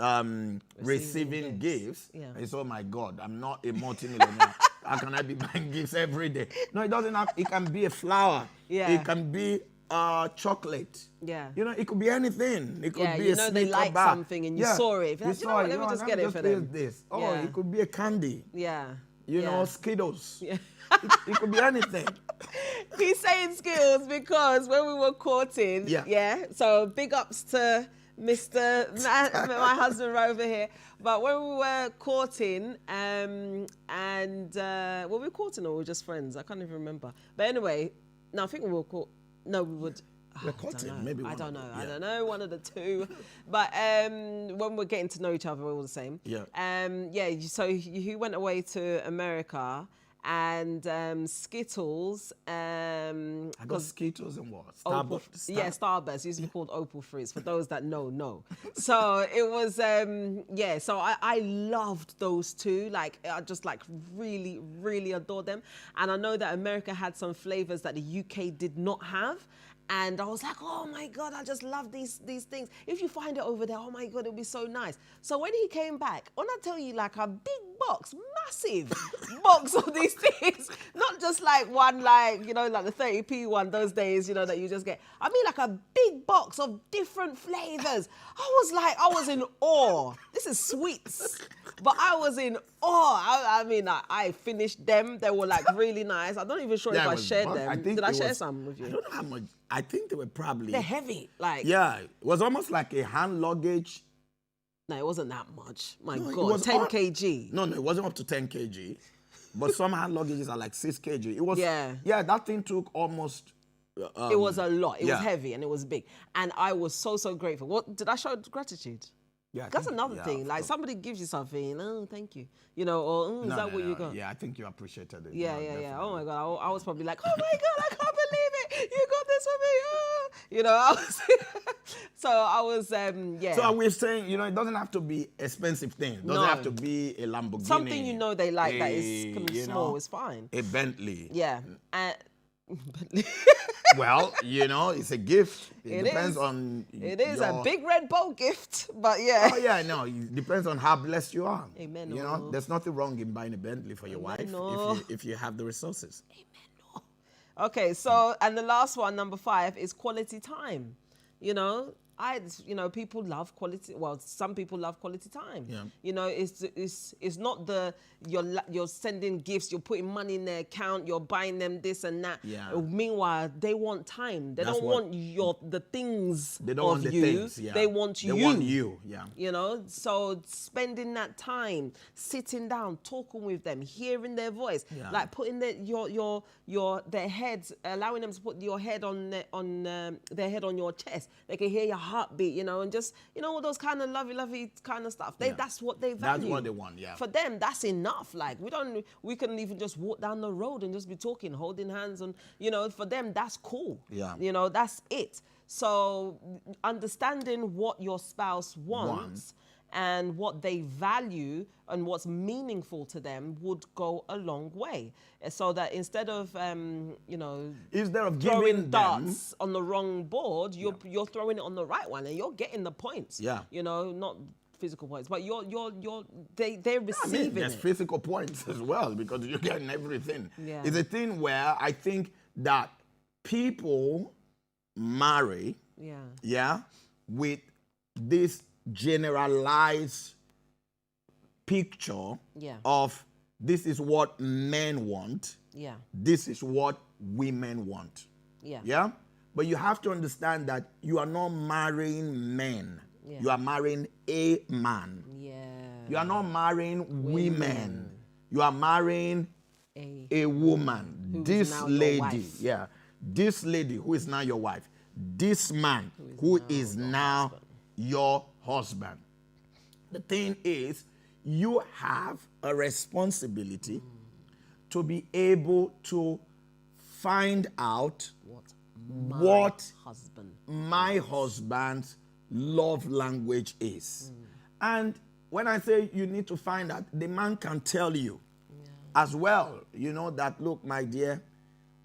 receiving gifts. Yeah. It's, oh my God, I'm not a multimillionaire. How can I be buying gifts every day? No, it doesn't have. It can be a flower. Yeah. It can be chocolate. Yeah. You know, it could be anything. It could be you a know they like bag. something and you saw it. You saw it. Let me just get it for them. This. Oh, it could be a candy. Yeah. You know, Skittles. Yeah. It could be anything. He's saying skills because when we were courting, so big ups to my husband right over here. But when we were courting, were we courting or were we just friends? I can't even remember. But anyway, no, I think we were we would. We're courting, maybe one. I don't know, one of the two. But when we're getting to know each other, we're all the same. Yeah. So he went away to America. And Skittles. I got Skittles and what? Starburst. Yeah, Starburst. Used to be called Opal Frizz, for those that know. So it was, so I loved those two. Like, I just like really, really adored them. And I know that America had some flavors that the UK did not have. And I was like, oh my God, I just love these things. If you find it over there, oh my God, it'll be so nice. So when he came back, when I tell you like a big box, massive box of these things, not just like one, like, you know, like the 30p one those days, you know, that you just get. I mean like a big box of different flavors. I was in awe. This is sweets. But I was in awe. I mean, I finished them. They were like really nice. I'm not even sure if I shared them. Did I share some with you? I don't know how much. I think they were probably. They're heavy. Like. Yeah. It was almost like a hand luggage. No, it wasn't that much. My God, 10 kg. No, it wasn't up to 10 kg. But some hand luggages are like 6 kg. It was. Yeah, that thing took almost. It was a lot. It was heavy and it was big. And I was so grateful. What did I show gratitude? Yeah, that's another thing. Like somebody gives you something, oh, thank you. You know, or is that what you got? Yeah, I think you appreciated it. Yeah. Oh my God, I was probably like, oh my God, I can't believe it. You got this for me. Oh. You know, I was, So we're saying, you know, it doesn't have to be expensive things. It doesn't have to be a Lamborghini. Something you know they like that is kind of small is fine. A Bentley. Yeah. Well, you know, it's a gift. It depends on. It is a big red bowl gift, but yeah. Oh yeah, no, it depends on how blessed you are. Amen. You know, there's nothing wrong in buying a Bentley for your wife if you have the resources. Amen. Okay, so and the last one, number 5, is quality time. You know, people love quality. Well, some people love quality time. Yeah. You know, it's not you're sending gifts, you're putting money in their account, you're buying them this and that. Yeah. Meanwhile, they want time. They don't want the things they don't of want the you. things. Yeah. They want you. They want you. Yeah. You know, so spending that time, sitting down, talking with them, hearing their voice, like putting their heads, allowing them to put your head on their head on your chest. They can hear your heartbeat, and just, all those kind of lovey kind of stuff. That's what they value. That's what they want, yeah. For them, that's enough. Like, we can even just walk down the road and just be talking, holding hands, and, for them, that's cool. Yeah. That's it. So understanding what your spouse wants and what they value and what's meaningful to them would go a long way. So that instead of, instead of throwing giving darts on the wrong board, you're throwing it on the right one and you're getting the points. Yeah. Not physical points, but they're receiving there's it. physical points as well, because you're getting everything. Yeah. It's a thing where I think that people marry, with this generalized picture of this is what men want, this is what women want. Yeah? But you have to understand that you are not marrying men. You are marrying a man. You are not marrying women. You are marrying a woman. This lady, this lady who is now your wife. This man who is now your husband. The thing is, you have a responsibility to be able to find out what my husband's love language is. And when I say you need to find out, the man can tell you as well, that, look, my dear,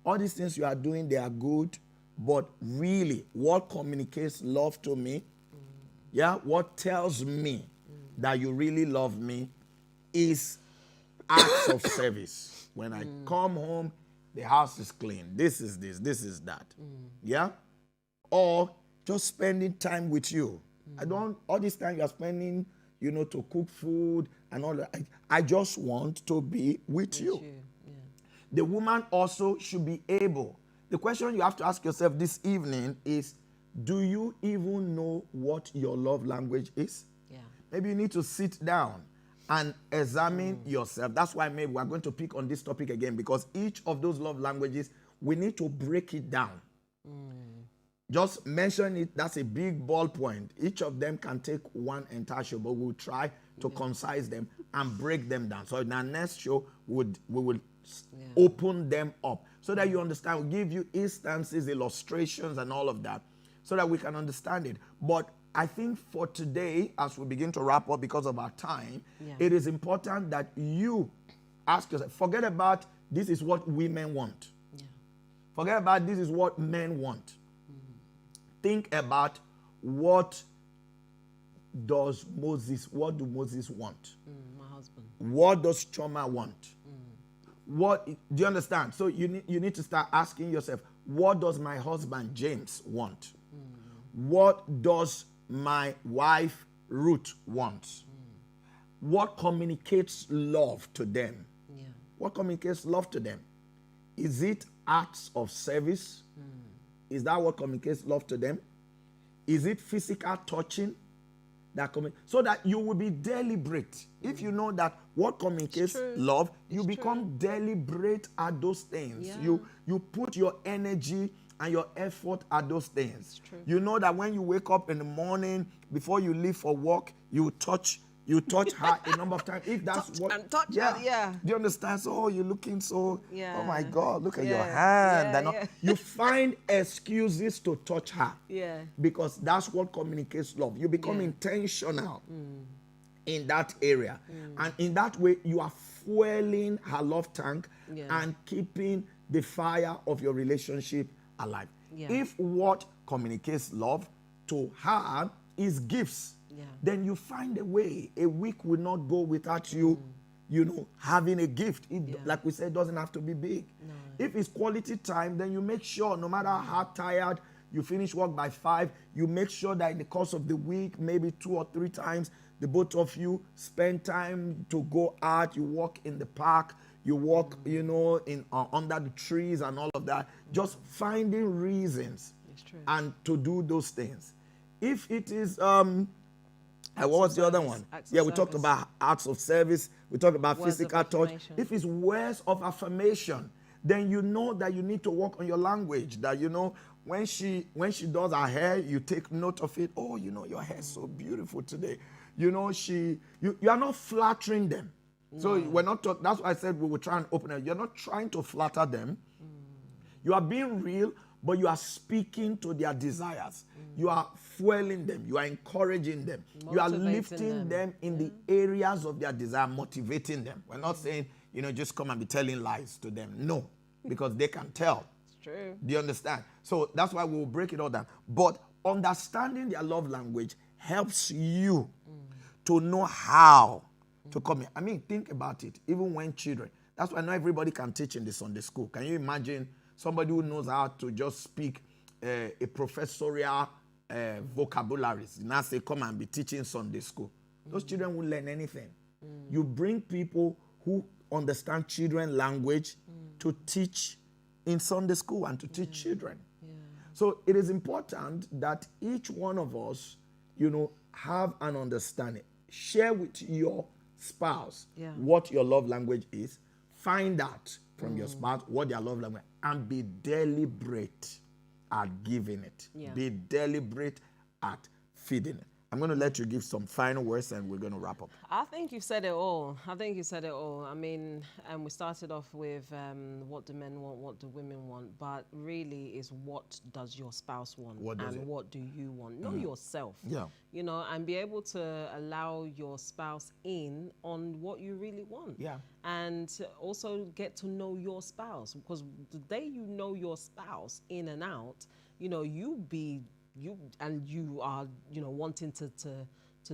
all these things you are doing, they are good, but really, what communicates love to me, what tells me that you really love me is acts of service. When I come home, the house is clean. This is this is that. Yeah? Or just spending time with you. All this time you are spending, to cook food and all that. I just want to be with you. The woman also should be able. The question you have to ask yourself this evening is, do you even know what your love language is? Maybe you need to sit down and examine yourself. That's why maybe we're going to pick on this topic again, because each of those love languages, we need to break it down. Just mention it. That's a big ballpoint. Each of them can take one entire show, but we'll try to concise them and break them down. So in our next show, we will open them up so that you understand. We'll give you instances, illustrations, and all of that so that we can understand it. But I think for today, as we begin to wrap up because of our time, it is important that you ask yourself, forget about this is what women want. Forget about this is what men want. Think about what do Moses want? My husband. What does Chioma want? What do you understand? So you need to start asking yourself, what does my husband James want? What does my wife Ruth want? What communicates love to them? What communicates love to them? Is it acts of service? Is that what communicates love to them? Is it physical touching? So that you will be deliberate. If you know that what communicates love, you become deliberate at those things. You put your energy and your effort at those things. You know that when you wake up in the morning, before you leave for work, you touch her a number of times. If that's touch her. Do you understand? So, you're looking so, oh my God, look at your hand. You find excuses to touch her. Because that's what communicates love. You become intentional in that area. And in that way, you are fueling her love tank and keeping the fire of your relationship alive. If what communicates love to her is gifts, then you find a way. A week will not go without you, having a gift. Like we said, it doesn't have to be big. If it's quality time, then you make sure, no matter how tired, you finish work by 5, you make sure that in the course of the week, maybe 2 or 3 times, the both of you spend time to go out. You walk in the park, you walk, under the trees and all of that. Just finding reasons and to do those things. If it is, what was the other one? We talked about acts of service. We talked about physical touch. If it's words of affirmation, then you know that you need to work on your language. That when she does her hair, you take note of it. Oh, your hair is so beautiful today. You are not flattering them. So we're not talking. That's why I said we will try and open it. You're not trying to flatter them. You are being real, but you are speaking to their desires. You are fueling them. You are encouraging them. You are lifting them in the areas of their desire, motivating them. We're not saying, just come and be telling lies to them. No, because they can tell. It's true. Do you understand? So that's why we will break it all down. But understanding their love language helps you to know how to come in. I mean, think about it. Even when children, that's why not everybody can teach in the Sunday school. Can you imagine somebody who knows how to just speak a professorial vocabularies? Now say, come and be teaching Sunday school. Those children won't learn anything. You bring people who understand children language to teach in Sunday school and to teach children. So it is important that each one of us, have an understanding. Share with your spouse what your love language is. Find out from your spouse what their love language is, and be deliberate at giving it. Be deliberate at feeding it. I'm going to let you give some final words and we're going to wrap up. I think you've said it all. I mean, we started off with what do men want, what do women want, but really is what does your spouse want what do you want? Know yourself, and be able to allow your spouse in on what you really want. And also get to know your spouse, because the day you know your spouse in and out, you are wanting to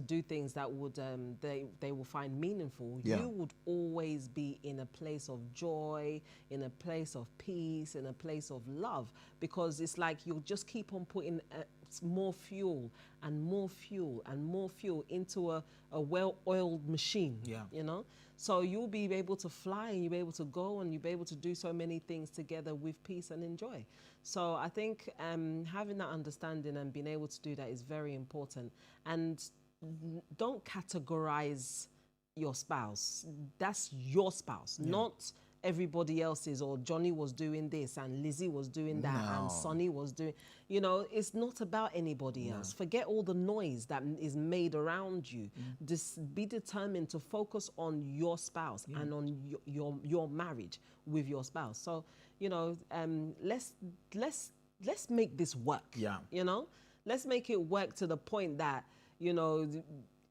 do things that would they will find meaningful. You would always be in a place of joy, in a place of peace, in a place of love, because it's like you'll just keep on putting more fuel and more fuel and more fuel into a well-oiled machine. So you'll be able to fly and you'll be able to go and you'll be able to do so many things together with peace and enjoy. So I think having that understanding and being able to do that is very important. And don't categorize your spouse. That's your spouse, not everybody else's, or Johnny was doing this and Lizzie was doing that and Sonny was doing, it's not about anybody else. Forget all the noise that is made around you. Just be determined to focus on your spouse and on your marriage with your spouse. So, let's make this work. Let's make it work to the point that,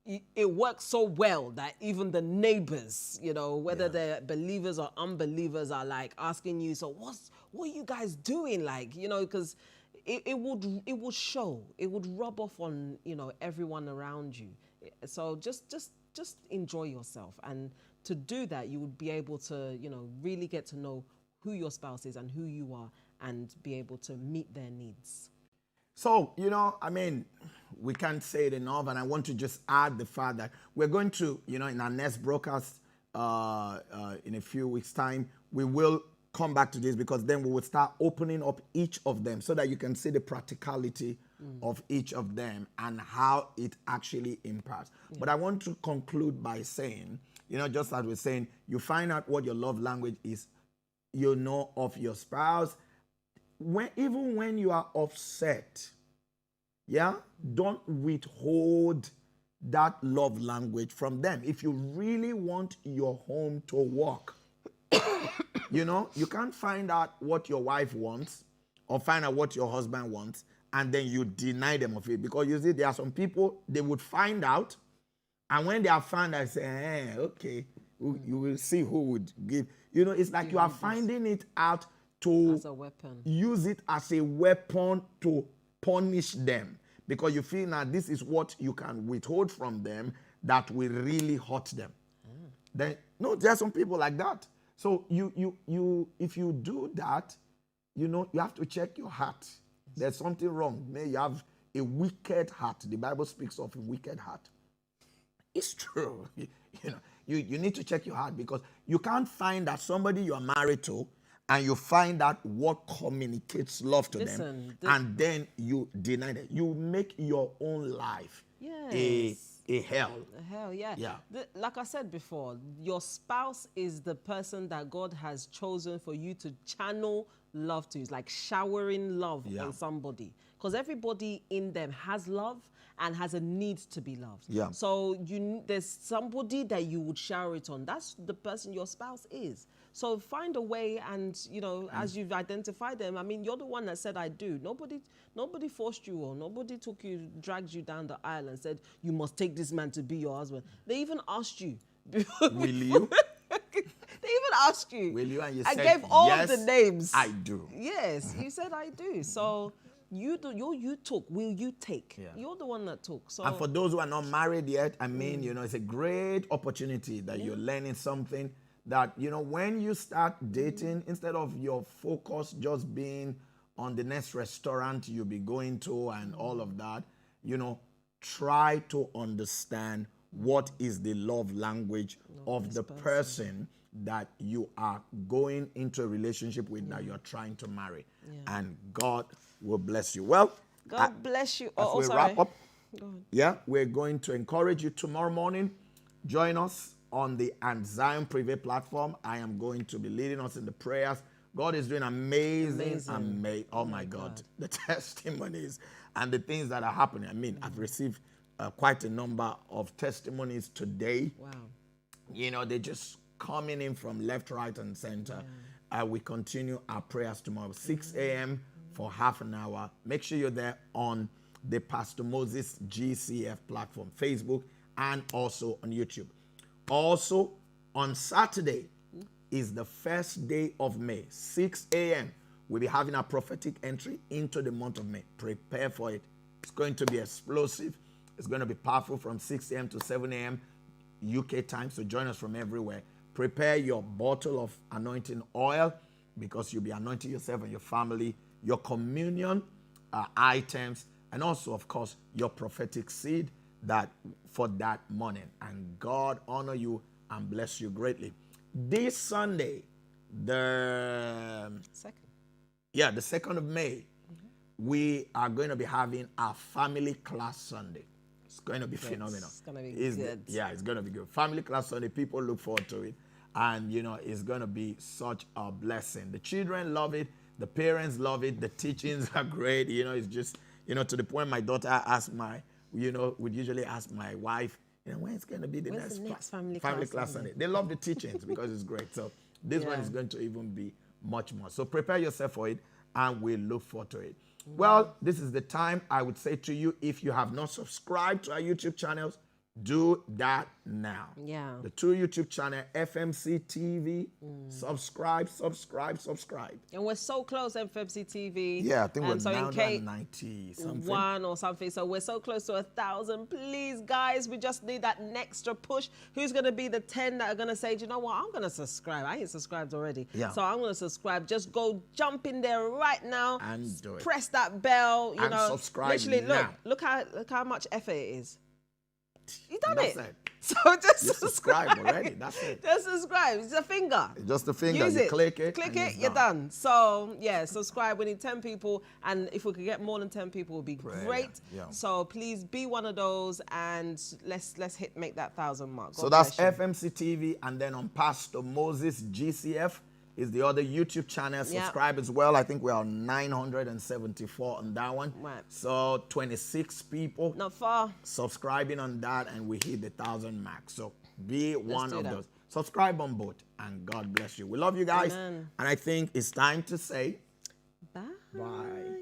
it works so well that even the neighbors, whether they're believers or unbelievers, are like asking you, so what are you guys doing? Like, because it would show, it would rub off on, everyone around you. So just enjoy yourself. And to do that, you would be able to, really get to know who your spouse is and who you are, and be able to meet their needs. So, we can't say it enough, and I want to just add the fact that we're going to, in our next broadcast in a few weeks' time, we will come back to this, because then we will start opening up each of them so that you can see the practicality of each of them and how it actually impacts. But I want to conclude by saying, just as we're saying, you find out what your love language is, of your spouse. Even when you are upset, don't withhold that love language from them. If you really want your home to work, you can't find out what your wife wants or find out what your husband wants and then you deny them of it. Because you see, there are some people, they would find out, and when they are found out, say, okay, you will see who would give. It's like you are finding it out to as a weapon. Use it as a weapon to punish them, because you feel now this is what you can withhold from them that will really hurt them. Then there are some people like that. So if you do that, you have to check your heart. There's something wrong. Maybe you have a wicked heart. The Bible speaks of a wicked heart. It's true. You need to check your heart, because you can't find that somebody you are married to and you find out what communicates love to them, and then you deny it. You make your own life a a hell. Hell yeah. Yeah. Like I said before, your spouse is the person that God has chosen for you to channel love to. It's like showering love on somebody. Because everybody in them has love and has a need to be loved. Yeah. So there's somebody that you would shower it on. That's the person your spouse is. So find a way, and as you've identified them, I mean, you're the one that said I do. Nobody forced you, or nobody dragged you down the aisle and said you must take this man to be your husband. They even asked you. Will you? They even asked you. Will you? And you I said, gave all yes, the names. I do. Yes, you said I do. So you took. Will you take? Yeah. You're the one that took. So And for those who are not married yet, I mean, it's a great opportunity that you're learning something that, when you start dating, instead of your focus just being on the next restaurant you'll be going to and all of that, try to understand what is the love language of the person that you are going into a relationship with, that you're trying to marry. Yeah. And God will bless you. Well, God bless you. As we wrap up, we're going to encourage you tomorrow morning. Join us on the And Zion Privé platform. I am going to be leading us in the prayers. God is doing amazing. Oh my God. The testimonies and the things that are happening. I mean, I've received quite a number of testimonies today. Wow. They're just coming in from left, right, and center. We continue our prayers tomorrow, 6 a.m. for half an hour. Make sure you're there on the Pastor Moses GCF platform, Facebook, and also on YouTube. Also, on Saturday is the first day of May, 6 a.m. We'll be having a prophetic entry into the month of May. Prepare for it. It's going to be explosive. It's going to be powerful from 6 a.m. to 7 a.m. UK time, so join us from everywhere. Prepare your bottle of anointing oil, because you'll be anointing yourself and your family, your communion items, and also, of course, your prophetic seed for that morning. And God honor you and bless you greatly. This Sunday, the 2nd of May, we are going to be having our family class Sunday. It's going to be phenomenal. It's going to be good. It's going to be good. Family class Sunday, people look forward to it. And, it's going to be such a blessing. The children love it. The parents love it. The teachings are great. It's just, to the point my daughter asked would usually ask my wife, when it's going to be the next family class Sunday. They love the teachings because it's great. So this one is going to even be much more. So prepare yourself for it, and we'll look forward to it. Well, this is the time I would say to you, if you have not subscribed to our YouTube channels, do that now. Yeah. The two YouTube channel, FMC TV. Subscribe. And we're so close, FMC TV. Yeah, I think we're now at 90 something. One or something. So we're so close to 1,000. Please, guys, we just need that extra push. Who's going to be the 10 that are going to say, do you know what? I'm going to subscribe. I ain't subscribed already. Yeah. So I'm going to subscribe. Just go jump in there right now. And do it. Press that bell. You know, subscribe literally, now. Look how much effort it is. You done That's it. it. So just subscribe already. That's it. Just subscribe. It's a finger. Just a finger. Use you it. click it. Click it. You're done. So yeah, subscribe. We need 10 people, and if we could get more than 10 people, it would be great. Yeah. So please be one of those, and let's make that 1,000 mark. God so that's bless you. FMC TV, and then on Pastor Moses GCF is the other YouTube channel. Subscribe as well. I think we are 974 on that one. Right. So 26 people. Not far. Subscribing on that, and we hit the 1,000 mark. So be one of those. Subscribe on both, and God bless you. We love you guys. Amen. And I think it's time to say Bye. bye.